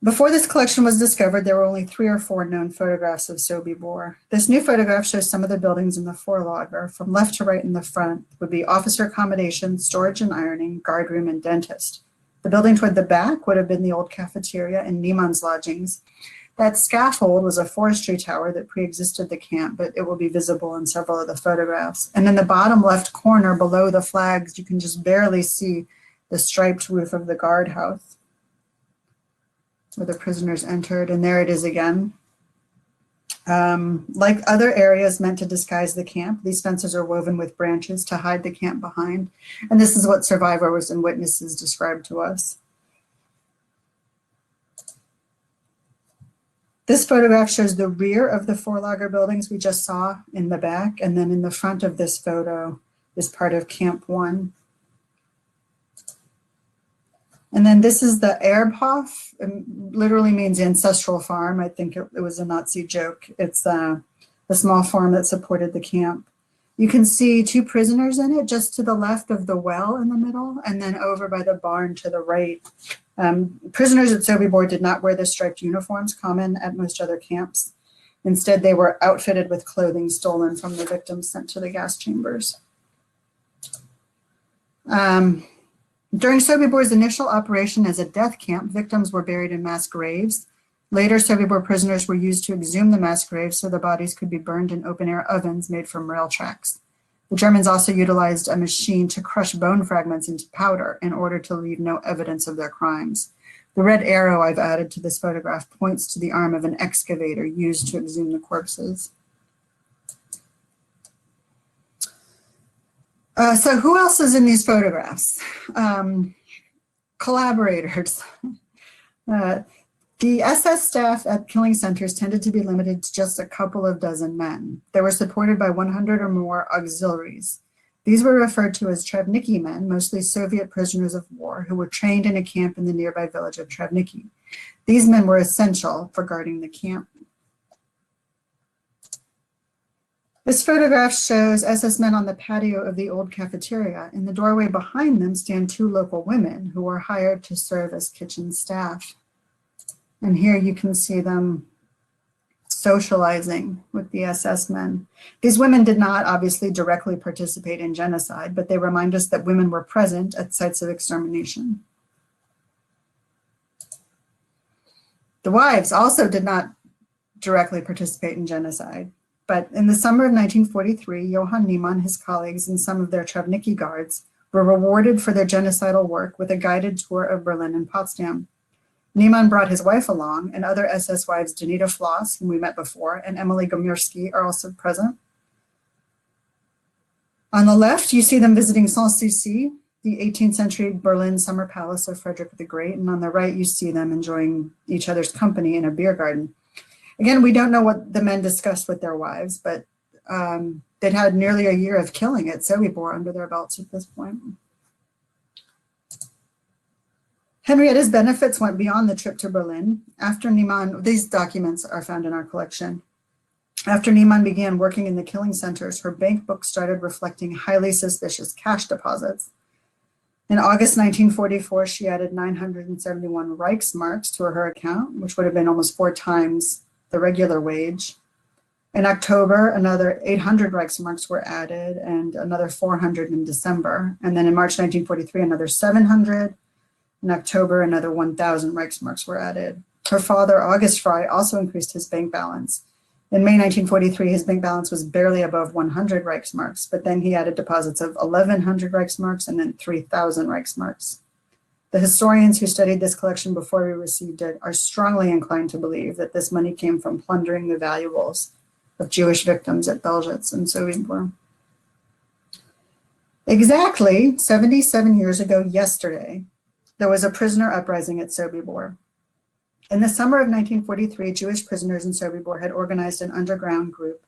Before this collection was discovered, there were only 3 or 4 known photographs of Sobibor. This new photograph shows some of the buildings in the Vorlager. From left to right in the front would be officer accommodation, storage and ironing, guard room, and dentist. The building toward the back would have been the old cafeteria and Niemann's lodgings. That scaffold was a forestry tower that pre-existed the camp, but it will be visible in several of the photographs. And in the bottom left corner below the flags, you can just barely see the striped roof of the guardhouse where the prisoners entered, and there it is again. Like other areas meant to disguise the camp, these fences are woven with branches to hide the camp behind, and this is what survivors and witnesses described to us. This photograph shows the rear of the Vorlager buildings we just saw in the back, and then in the front of this photo is part of Camp 1. And then this is the Erbhof. It literally means ancestral farm. I think it was a Nazi joke. It's a small farm that supported the camp. You can see 2 prisoners in it just to the left of the well in the middle, and then over by the barn to the right. Prisoners at Sobibor did not wear the striped uniforms common at most other camps. Instead, they were outfitted with clothing stolen from the victims sent to the gas chambers. During Sobibor's initial operation as a death camp, victims were buried in mass graves. Later, Sobibor prisoners were used to exhume the mass graves so the bodies could be burned in open-air ovens made from rail tracks. The Germans also utilized a machine to crush bone fragments into powder in order to leave no evidence of their crimes. The red arrow I've added to this photograph points to the arm of an excavator used to exhume the corpses. So who else is in these photographs? Collaborators. The SS staff at killing centers tended to be limited to just a couple of dozen men. They were supported by 100 or more auxiliaries. These were referred to as Travnicki men, mostly Soviet prisoners of war, who were trained in a camp in the nearby village of Travnicki. These men were essential for guarding the camp. This photograph shows SS men on the patio of the old cafeteria. In the doorway behind them stand two local women who were hired to serve as kitchen staff. And here you can see them socializing with the SS men. These women did not obviously directly participate in genocide, but they remind us that women were present at sites of extermination. The wives also did not directly participate in genocide, but in the summer of 1943, Johann Niemann, his colleagues, and some of their Travnicki guards were rewarded for their genocidal work with a guided tour of Berlin and Potsdam. Niemann brought his wife along, and other SS wives, Janita Floss, whom we met before, and Emily Gomirsky are also present. On the left, you see them visiting Sanssouci, the 18th century Berlin summer palace of Frederick the Great, and on the right, you see them enjoying each other's company in a beer garden. Again, we don't know what the men discussed with their wives, but they'd had nearly a year of killing at Sobibor under their belts at this point. Henrietta's benefits went beyond the trip to Berlin. After Niemann, these documents are found in our collection. After Niemann began working in the killing centers, her bank book started reflecting highly suspicious cash deposits. In August 1944, she added 971 Reichsmarks to her account, which would have been almost 4 times the regular wage. In October, another 800 Reichsmarks were added and another 400 in December. And then in March 1943, another 700. In October, another 1,000 Reichsmarks were added. Her father, August Frey, also increased his bank balance. In May 1943, his bank balance was barely above 100 Reichsmarks, but then he added deposits of 1,100 Reichsmarks and then 3,000 Reichsmarks. The historians who studied this collection before we received it are strongly inclined to believe that this money came from plundering the valuables of Jewish victims at Belzec and Sobibor. Exactly 77 years ago yesterday, there was a prisoner uprising at Sobibor. In the summer of 1943, Jewish prisoners in Sobibor had organized an underground group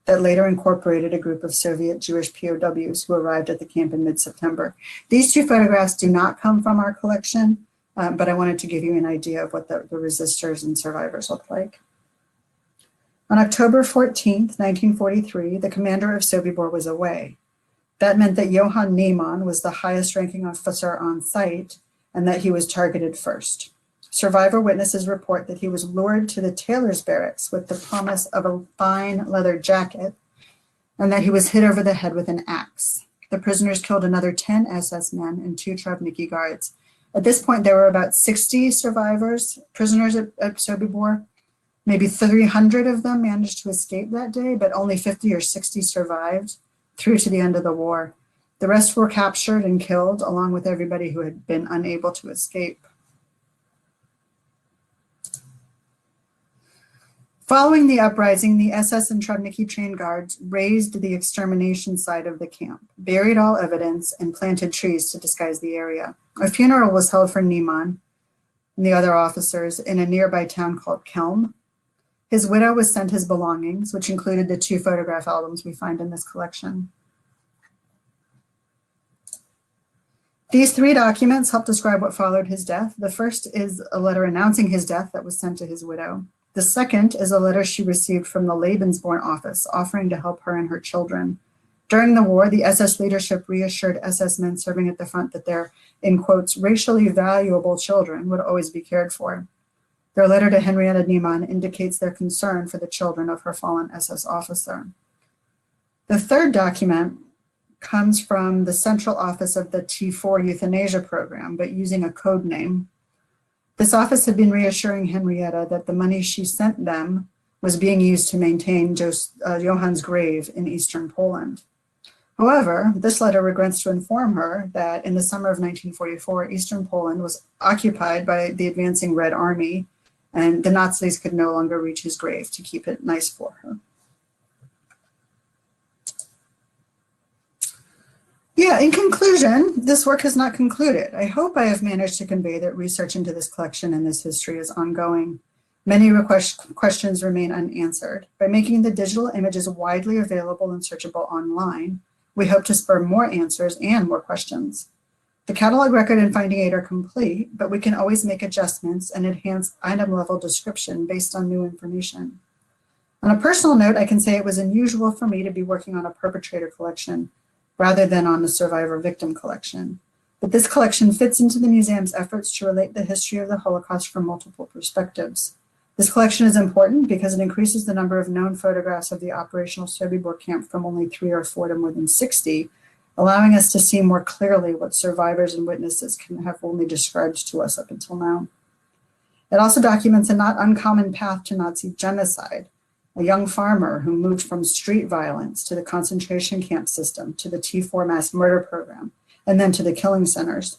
that later incorporated a group of Soviet Jewish POWs who arrived at the camp in mid-September. These two photographs do not come from our collection, but I wanted to give you an idea of what the resistors and survivors look like. On October 14th, 1943, the commander of Sobibor was away. That meant that Johann Niemann was the highest ranking officer on site and that he was targeted first. Survivor witnesses report that he was lured to the tailor's barracks with the promise of a fine leather jacket and that he was hit over the head with an axe. The prisoners killed another 10 SS men and 2 Travnicki guards. At this point, there were about 60 prisoners at Sobibor. Maybe 300 of them managed to escape that day, but only 50 or 60 survived through to the end of the war. The rest were captured and killed, along with everybody who had been unable to escape. Following the uprising, the SS and Travnicki trained guards raised the extermination site of the camp, buried all evidence, and planted trees to disguise the area. A funeral was held for Niemann and the other officers in a nearby town called Kelm. His widow was sent his belongings, which included the 2 photograph albums we find in this collection. These 3 documents help describe what followed his death. The first is a letter announcing his death that was sent to his widow. The second is a letter she received from the Lebensborn office offering to help her and her children. During the war, the SS leadership reassured SS men serving at the front that their, in quotes, racially valuable children would always be cared for. Their letter to Henrietta Niemann indicates their concern for the children of her fallen SS officer. The third document comes from the central office of the T4 euthanasia program, but using a code name. This office had been reassuring Henrietta that the money she sent them was being used to maintain Johann's grave in eastern Poland. However, this letter regrets to inform her that in the summer of 1944, eastern Poland was occupied by the advancing Red Army, and the Nazis could no longer reach his grave to keep it nice for her. Yeah, in conclusion, this work has not concluded. I hope I have managed to convey that research into this collection and this history is ongoing. Many questions remain unanswered. By making the digital images widely available and searchable online, we hope to spur more answers and more questions. The catalog record and finding aid are complete, but we can always make adjustments and enhance item-level description based on new information. On a personal note, I can say it was unusual for me to be working on a perpetrator collection rather than on a survivor-victim collection. But this collection fits into the museum's efforts to relate the history of the Holocaust from multiple perspectives. This collection is important because it increases the number of known photographs of the operational Sobibor camp from only 3 or 4 to more than 60, allowing us to see more clearly what survivors and witnesses can have only described to us up until now. It also documents a not uncommon path to Nazi genocide, a young farmer who moved from street violence to the concentration camp system, to the T4 mass murder program, and then to the killing centers.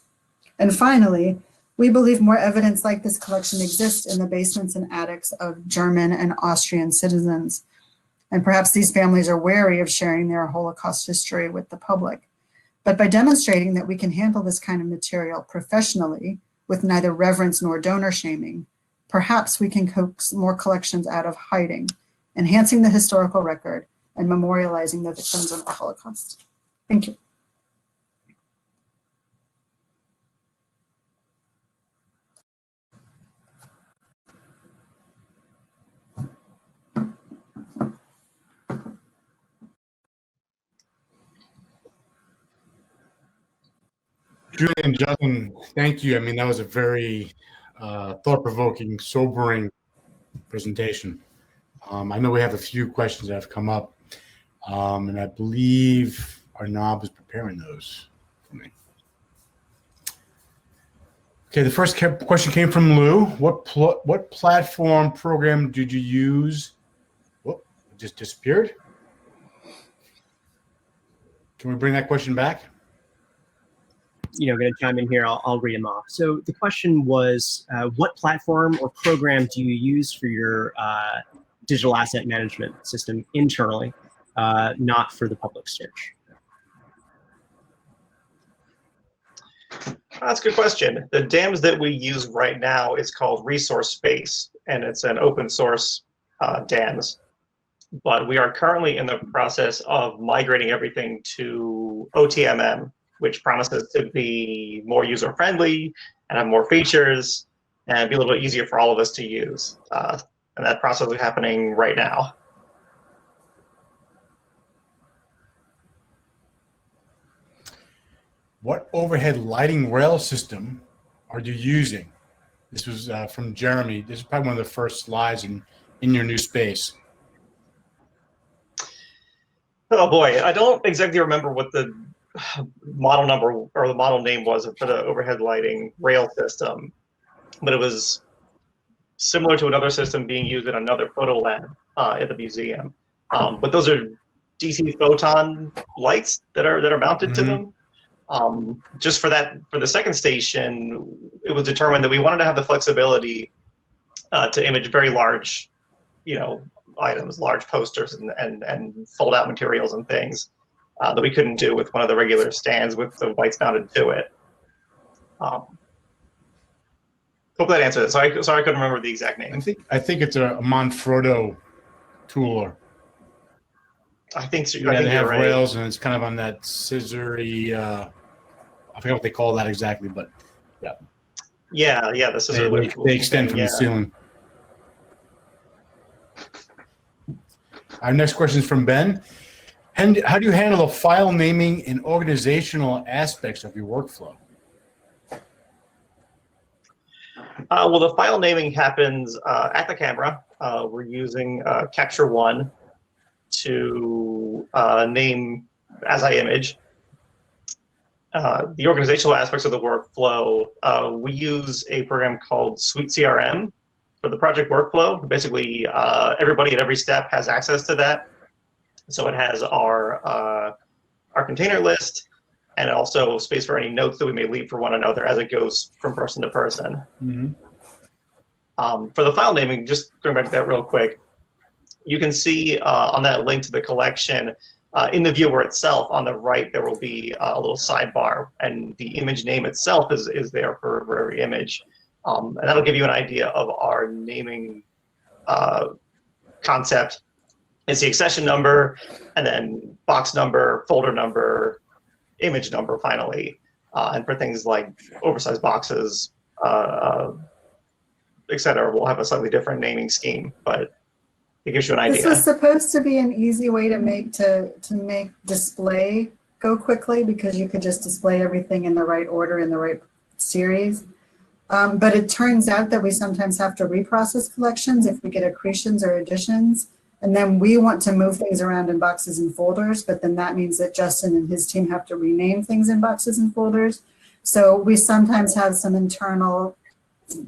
And finally, we believe more evidence like this collection exists in the basements and attics of German and Austrian citizens. And perhaps these families are wary of sharing their Holocaust history with the public. But by demonstrating that we can handle this kind of material professionally with neither reverence nor donor shaming, perhaps we can coax more collections out of hiding, enhancing the historical record and memorializing the victims of the Holocaust. Thank you. Julie and Justin, thank you. I mean, that was a very thought-provoking, sobering presentation. I know we have a few questions that have come up, and I believe Arnab is preparing those for me. Okay, the first question came from Lou. What platform program did you use? Whoop, it just disappeared. Can we bring that question back? Going to chime in here. I'll read them off. So the question was, what platform or program do you use for your digital asset management system internally, not for the public search? That's a good question. The DAMs that we use right now is called Resource Space, and it's an open source DAMs. But we are currently in the process of migrating everything to OTMM, which promises to be more user-friendly and have more features and be a little bit easier for all of us to use. And that process is happening right now. What overhead lighting rail system are you using? This was from Jeremy. This is probably one of the first slides in your new space. Oh boy, I don't exactly remember what the model number or the model name was for the overhead lighting rail system, but it was similar to another system being used in another photo lab at the museum. But those are DC photon lights that are mounted to them. Just for the second station, it was determined that we wanted to have the flexibility to image very large, items, large posters and fold out materials and things that we couldn't do with one of the regular stands with the lights mounted to it. Hope that answers it. Sorry, I couldn't remember the exact name. I think it's a Manfrotto tool. I think so. Yeah, they have rails, and it's kind of on that scissory. I forget what they call that exactly, but yeah. Yeah, the scissor lift. They extend from the ceiling. Our next question is from Ben. And how do you handle the file naming and organizational aspects of your workflow? Well, the file naming happens at the camera. We're using Capture One to name as I image. The organizational aspects of the workflow, we use a program called Suite CRM for the project workflow. Basically, everybody at every step has access to that. So it has our container list and also space for any notes that we may leave for one another as it goes from person to person. For the file naming, just going back to that real quick, you can see on that link to the collection In the viewer itself, on the right, there will be a little sidebar, and the image name itself is there for every image. And that'll give you an idea of our naming concept. It's the accession number, and then box number, folder number, image number, finally. And for things like oversized boxes, et cetera, we'll have a slightly different naming scheme, but it gives you an idea. This was supposed to be an easy way to make display go quickly, because you could just display everything in the right order in the right series. But it turns out that we sometimes have to reprocess collections if we get accretions or additions. And then we want to move things around in boxes and folders, but then that means that Justin and his team have to rename things in boxes and folders. So we sometimes have some internal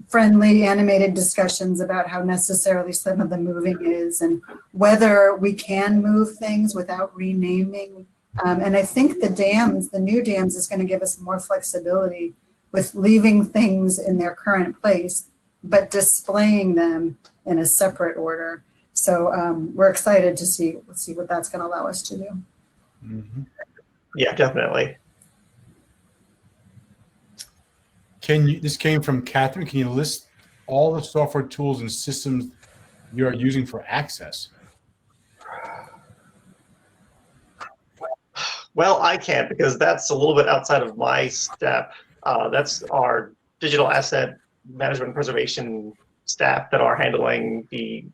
friendly animated discussions about how necessarily some of the moving is and whether we can move things without renaming. And I think the new dams is going to give us more flexibility with leaving things in their current place, but displaying them in a separate order. So we're excited to see what that's going to allow us to do. Mm-hmm. Yeah, definitely. This came from Catherine. Can you list all the software tools and systems you are using for access? Well, I can't, because that's a little bit outside of my step. That's our digital asset management and preservation staff that are handling the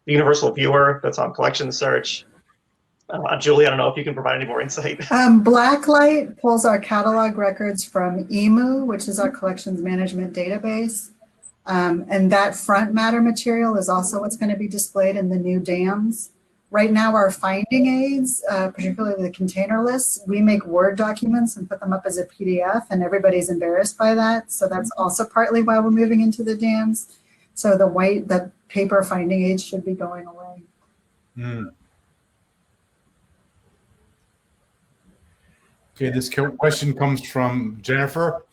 universal viewer that's on collection search. Julie, I don't know if you can provide any more insight. Blacklight pulls our catalog records from EMU, which is our collections management database. And that front matter material is also what's going to be displayed in the new dams. Right now, our finding aids, particularly the container lists, we make Word documents and put them up as a PDF, and everybody's embarrassed by that. So that's also partly why we're moving into the dams. So the paper finding aids should be going away. Mm. Okay, this question comes from Jennifer.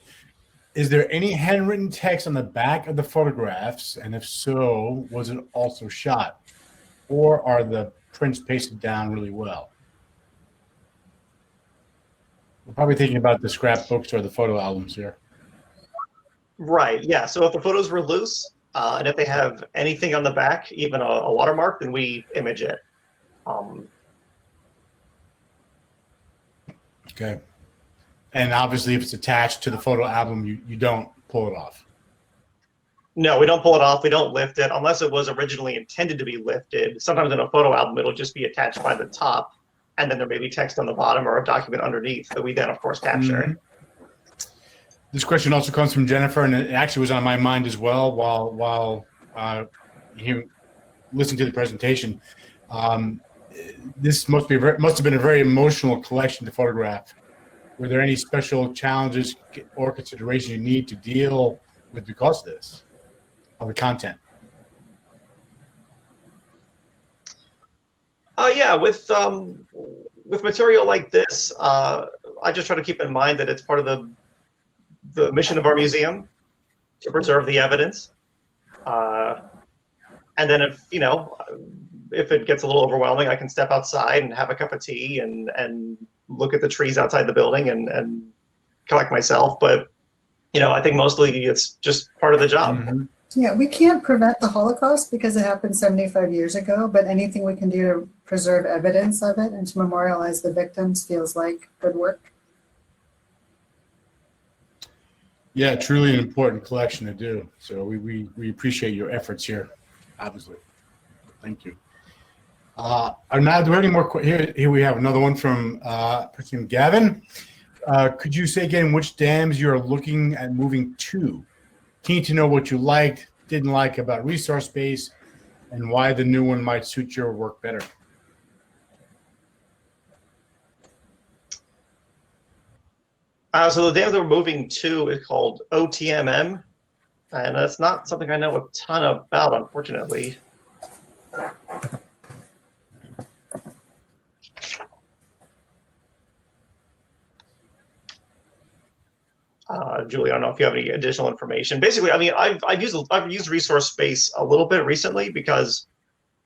Is there any handwritten text on the back of the photographs? And if so, was it also shot? Or are the prints pasted down really well? We're probably thinking about the scrapbooks or the photo albums here. Right, yeah. So if the photos were loose, and if they have anything on the back, even a watermark, then we image it. Okay. And obviously, if it's attached to the photo album, you don't pull it off. No, we don't pull it off. We don't lift it unless it was originally intended to be lifted. Sometimes in a photo album, it'll just be attached by the top, and then there may be text on the bottom or a document underneath that we then, of course, capture. Mm-hmm. This question also comes from Jennifer, and it actually was on my mind as well while you listened to the presentation. This must have been a very emotional collection to photograph. Were there any special challenges or considerations you need to deal with because of this, of the content? Yeah, with material like this, I just try to keep in mind that it's part of the mission of our museum to preserve the evidence. And then if it gets a little overwhelming, I can step outside and have a cup of tea and look at the trees outside the building and collect myself. But, I think mostly it's just part of the job. Mm-hmm. Yeah, we can't prevent the Holocaust because it happened 75 years ago, but anything we can do to preserve evidence of it and to memorialize the victims feels like good work. Yeah, truly an important collection to do. So we appreciate your efforts here, obviously. Thank you. Now, do we have any more? Here we have another one from person Gavin. Could you say again which dams you're looking at moving to? Keen to know what you liked, didn't like about resource base, and why the new one might suit your work better. So the dam that we're moving to is called OTMM, and that's not something I know a ton about, unfortunately. Julie, I don't know if you have any additional information. Basically, I mean, I've used resource space a little bit recently because,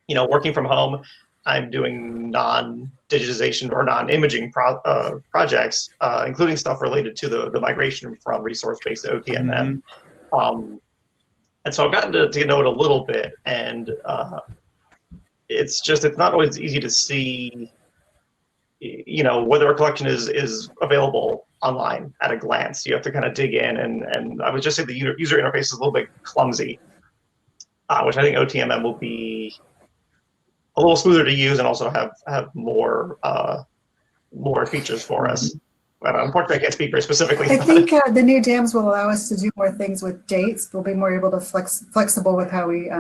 working from home, I'm doing non non-digitization or non-imaging projects, including stuff related to the migration from resource-based to OTMM. And so I've gotten to know it a little bit, and it's not always easy to see, whether a collection is available online at a glance. You have to kind of dig in, and I would just say the user interface is a little bit clumsy, which I think OTMM will be a little smoother to use and also have more features for us. But unfortunately, I can't speak very specifically. I think the new dams will allow us to do more things with dates. We'll be more able to flexible with how we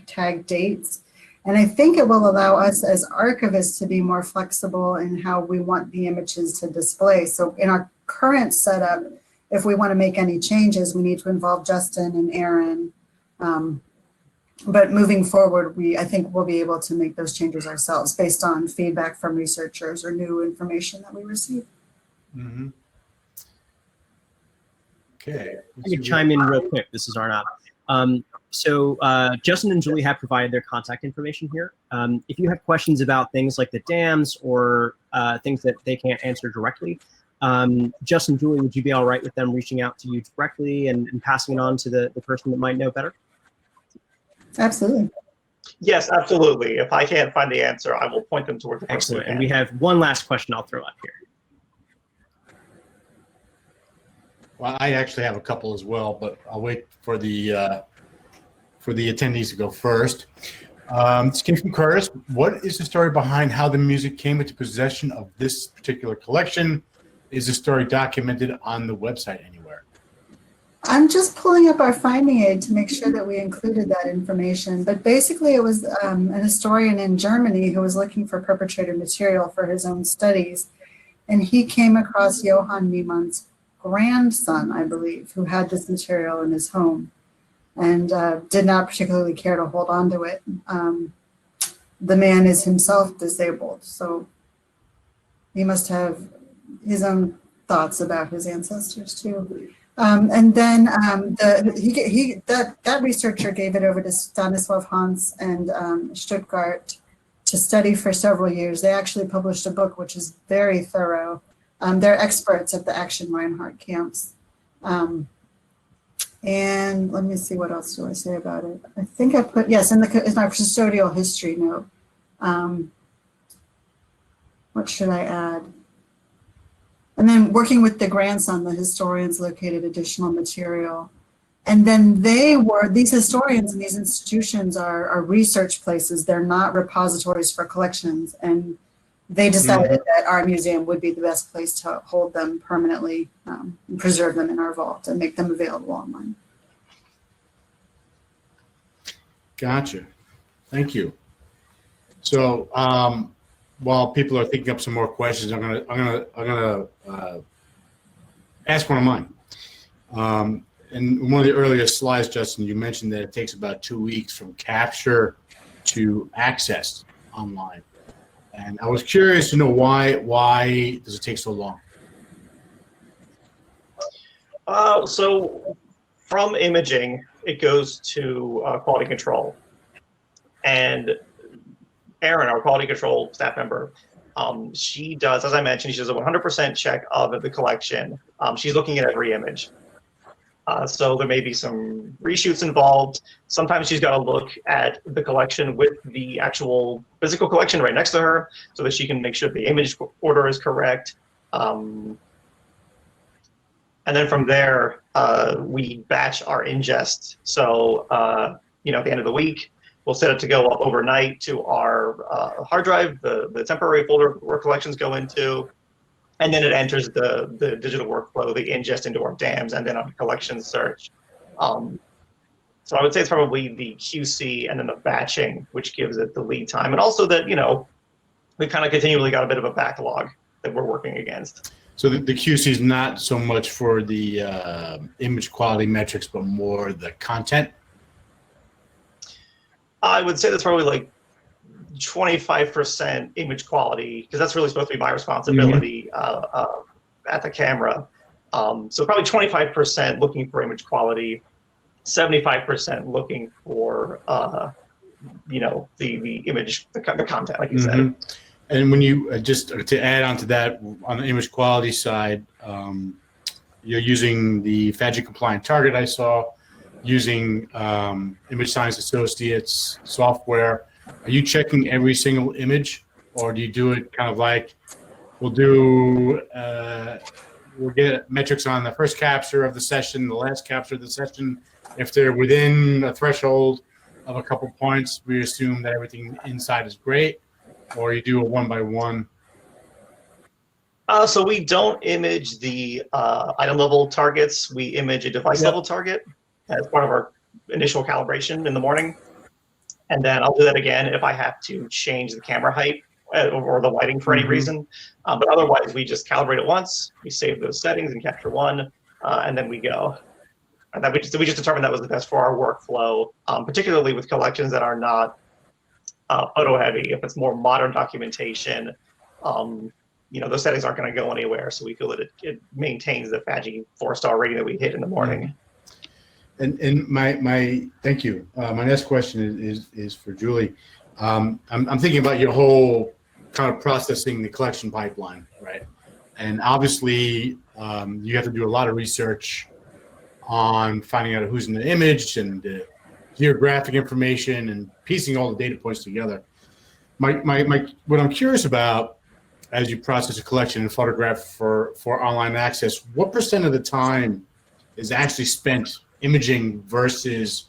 tag dates. And I think it will allow us as archivists to be more flexible in how we want the images to display. So in our current setup, if we want to make any changes, we need to involve Justin and Aaron. But moving forward, I think we'll be able to make those changes ourselves based on feedback from researchers or new information that we receive. Mm-hmm. Okay. I can chime in real quick. This is Arnab. So Justin and Julie have provided their contact information here. If you have questions about things like the dams or things that they can't answer directly, Justin, Julie, would you be all right with them reaching out to you directly and passing it on to the person that might know better? Absolutely. Yes, absolutely. If I can't find the answer, I will point them towards the person. Excellent. And we have one last question I'll throw up here. Well, I actually have a couple as well, but I'll wait for the attendees to go first. This came from Curtis. What is the story behind how the music came into possession of this particular collection? Is the story documented on the website anywhere? I'm just pulling up our finding aid to make sure that we included that information. But basically, it was an historian in Germany who was looking for perpetrator material for his own studies. And he came across Johann Niemann's grandson, I believe, who had this material in his home and did not particularly care to hold on to it. The man is himself disabled, so he must have his own thoughts about his ancestors too. And then that researcher gave it over to Stanislav Hans and Stuttgart to study for several years. They actually published a book which is very thorough. They're experts at the Action Reinhardt camps. And let me see, what else do I say about it? I think I put, yes, in my custodial history note. What should I add? And then working with the grandson, the historians located additional material. And then these historians and these institutions are research places. They're not repositories for collections. And they decided that our museum would be the best place to hold them permanently, and preserve them in our vault and make them available online. Gotcha. Thank you. So while people are thinking up some more questions, I'm gonna ask one of mine. In one of the earlier slides, Justin, you mentioned that it takes about 2 weeks from capture to access online. And I was curious to know why does it take so long? So from imaging, it goes to quality control. And Erin, our quality control staff member, she does, as I mentioned, she does a 100% check of the collection. She's looking at every image. So there may be some reshoots involved. Sometimes she's got to look at the collection with the actual physical collection right next to her so that she can make sure the image order is correct. And then from there, we batch our ingest. So, at the end of the week, we'll set it to go up overnight to our hard drive, the temporary folder where collections go into. And then it enters the digital workflow, the ingest into our dams, and then on collection search. So I would say it's probably the QC and then the batching, which gives it the lead time. And also that, we kind of continually got a bit of a backlog that we're working against. So the QC is not so much for the image quality metrics, but more the content? I would say that's probably like 25% image quality, because that's really supposed to be my responsibility at the camera. So probably 25% looking for image quality, 75% looking for the image, the content, like you said. And when you just to add on to that, on the image quality side, you're using the FADGI compliant target I saw, using Image Science Associates software. Are you checking every single image, or do you do it kind of like we'll get metrics on the first capture of the session, the last capture of the session. If they're within a threshold of a couple points, we assume that everything inside is great, or you do a one by one. So we don't image the item level targets. We image a device level target as part of our initial calibration in the morning. And then I'll do that again if I have to change the camera height or the lighting for any reason. But otherwise, we just calibrate it once, we save those settings and capture one, and then we go. And then we just determined that was the best for our workflow, particularly with collections that are not photo heavy. If it's more modern documentation, those settings aren't going to go anywhere. So we feel that it maintains the FADGI 4-star rating that we hit in the morning. And my thank you. My next question is for Julie. I'm thinking about your whole kind of processing the collection pipeline, right? And obviously, you have to do a lot of research on finding out who's in the image and the geographic information and piecing all the data points together. What I'm curious about as you process a collection and photograph for online access, what % of the time is actually spent imaging versus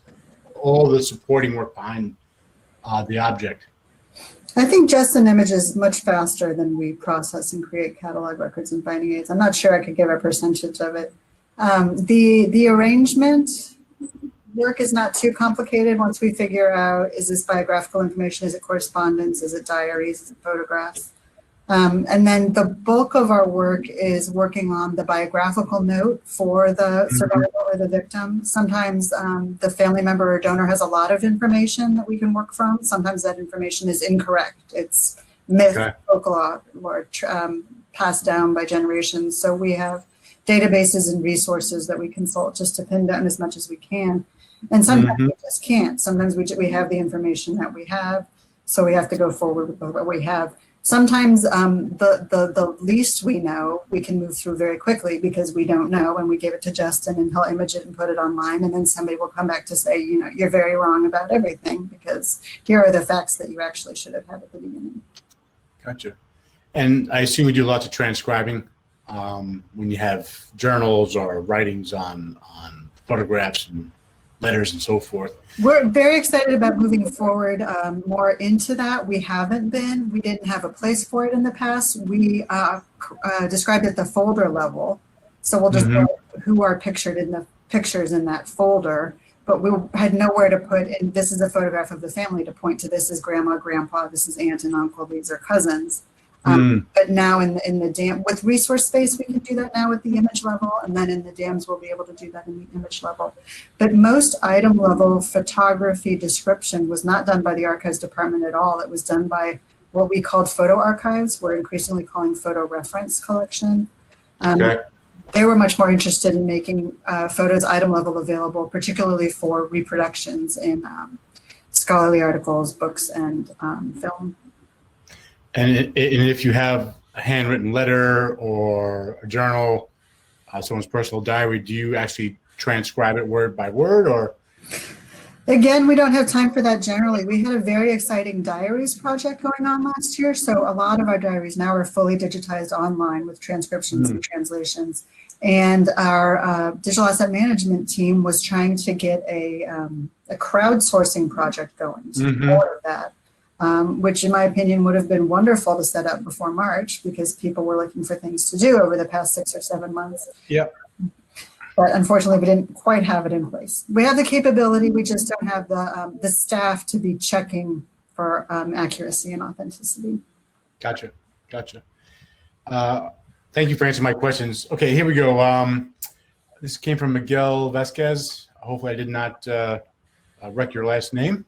all the supporting work behind the object? I think just an image is much faster than we process and create catalog records and finding aids. I'm not sure I could give a percentage of it. The arrangement work is not too complicated once we figure out, is this biographical information, is it correspondence, is it diaries, is it photographs? And then the bulk of our work is working on the biographical note for the survivor or the victim. Sometimes the family member or donor has a lot of information that we can work from. Sometimes that information is incorrect. It's myth, folklore, or passed down by generations. So we have databases and resources that we consult just to pin down as much as we can. And sometimes we just can't. Sometimes we have the information that we have, so we have to go forward with what we have. Sometimes the least we know, we can move through very quickly because we don't know, and we give it to Justin and he'll image it and put it online, and then somebody will come back to say, you're very wrong about everything because here are the facts that you actually should have had at the beginning. Gotcha. And I assume you do lots of transcribing when you have journals or writings on photographs and letters and so forth. We're very excited about moving forward more into that. We haven't been. We didn't have a place for it in the past. We described it at the folder level. So we'll just put who are pictured in the pictures in that folder, but we had nowhere to put in, this is a photograph of the family to point to, this is grandma, grandpa, this is aunt and uncle, these are cousins. But now in the DAM, with resource space, we can do that now at the image level, and then in the DAMs, we'll be able to do that in the image level. But most item level photography description was not done by the archives department at all. It was done by what we called photo archives. We're increasingly calling photo reference collection. They were much more interested in making photos item level available, particularly for reproductions in scholarly articles, books, and film. And if you have a handwritten letter or a journal, someone's personal diary, do you actually transcribe it word by word, or? Again, we don't have time for that generally. We had a very exciting diaries project going on last year. So a lot of our diaries now are fully digitized online with transcriptions and translations. And our digital asset management team was trying to get a crowdsourcing project going to do more of that. Which in my opinion would have been wonderful to set up before March because people were looking for things to do over the past 6 or 7 months. But unfortunately, we didn't quite have it in place. We have the capability, we just don't have the staff to be checking for accuracy and authenticity. Gotcha. Thank you for answering my questions. Okay, here we go. This came from Miguel Vasquez. Hopefully I did not wreck your last name.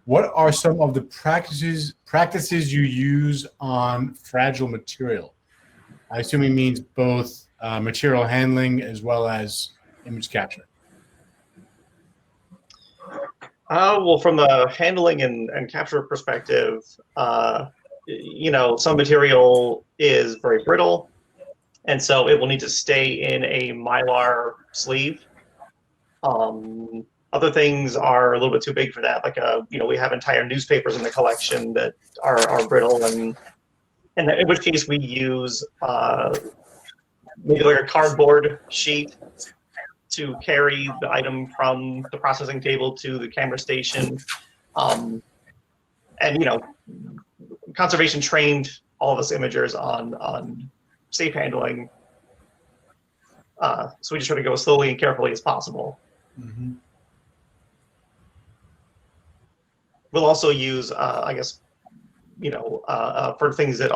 What are some of the practices you use on fragile material? I assume he means both material handling as well as image capture. Well, from the handling and capture perspective, some material is very brittle, and so it will need to stay in a Mylar sleeve. Other things are a little bit too big for that. Like we have entire newspapers in the collection that are brittle, and in which case we use maybe like a cardboard sheet to carry the item from the processing table to the camera station. And conservation trained all of us imagers on safe handling. So we just try to go as slowly and carefully as possible. Mm-hmm. We'll also use, I guess, for things that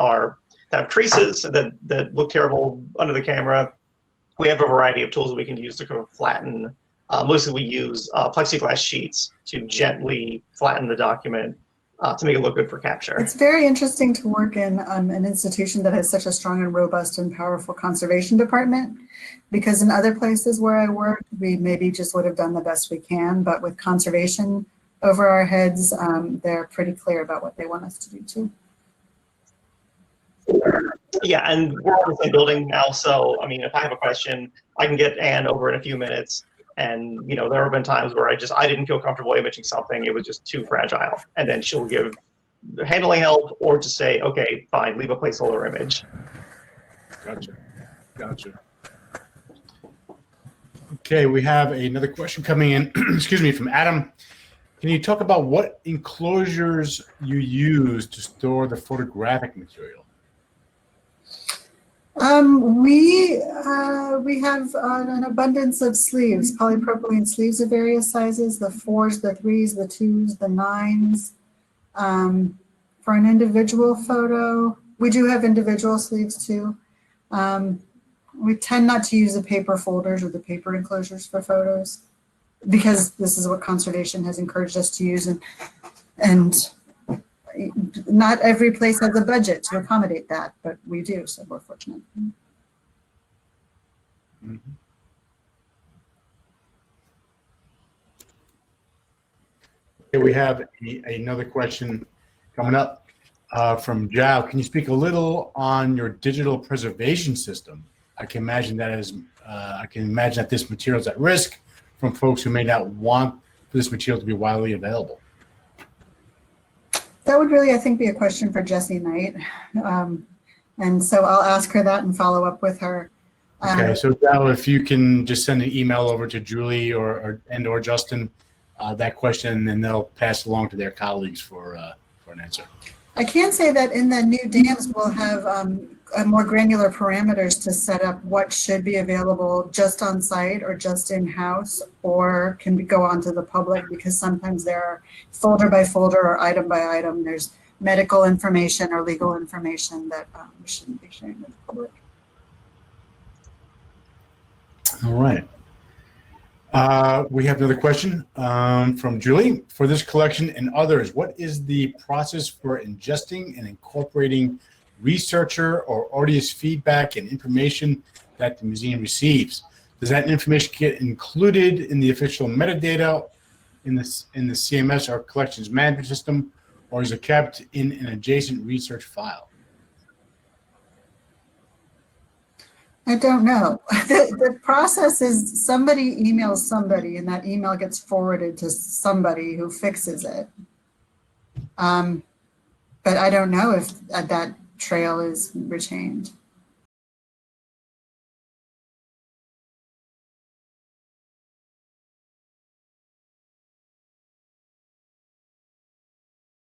have creases that look terrible under the camera. We have a variety of tools that we can use to kind of flatten. Mostly we use plexiglass sheets to gently flatten the document to make it look good for capture. It's very interesting to work in an institution that has such a strong and robust and powerful conservation department, because in other places where I work, we maybe just would have done the best we can, but with conservation over our heads, they're pretty clear about what they want us to do too. Yeah, and we're all in the same building now, so I mean, if I have a question, I can get Anne over in a few minutes. And there have been times where I didn't feel comfortable imaging something; it was just too fragile, and then she'll give handling help, or just say, "Okay, fine, leave a placeholder image." Gotcha. Okay, we have another question coming in. Excuse me, from Adam. Can you talk about what enclosures you use to store the photographic material? We have an abundance of sleeves, polypropylene sleeves of various sizes, the 4s, the 3s, the 2s, the 9s. For an individual photo, we do have individual sleeves too. We tend not to use the paper folders or the paper enclosures for photos, because this is what conservation has encouraged us to use, and not every place has a budget to accommodate that, but we do, so we're fortunate. Mm-hmm. Okay, we have another question coming up from Jao. Can you speak a little on your digital preservation system? I can imagine that this material is at risk from folks who may not want this material to be widely available. That would really, I think, be a question for Jessie Knight. And so I'll ask her that and follow up with her. Okay, so now if you can just send an email over to Julie or Justin, that question, and they'll pass along to their colleagues for an answer. I can say that in the new dams, we'll have more granular parameters to set up what should be available just on site or just in-house, or can go on to the public, because sometimes there are folder by folder or item by item. There's medical information or legal information that we shouldn't be sharing with the public. All right. We have another question from Julie. For this collection and others, what is the process for ingesting and incorporating researcher or audience feedback and information that the museum receives? Does that information get included in the official metadata in the CMS or collections management system, or is it kept in an adjacent research file? I don't know. The process is somebody emails somebody, and that email gets forwarded to somebody who fixes it. But I don't know if that trail is retained.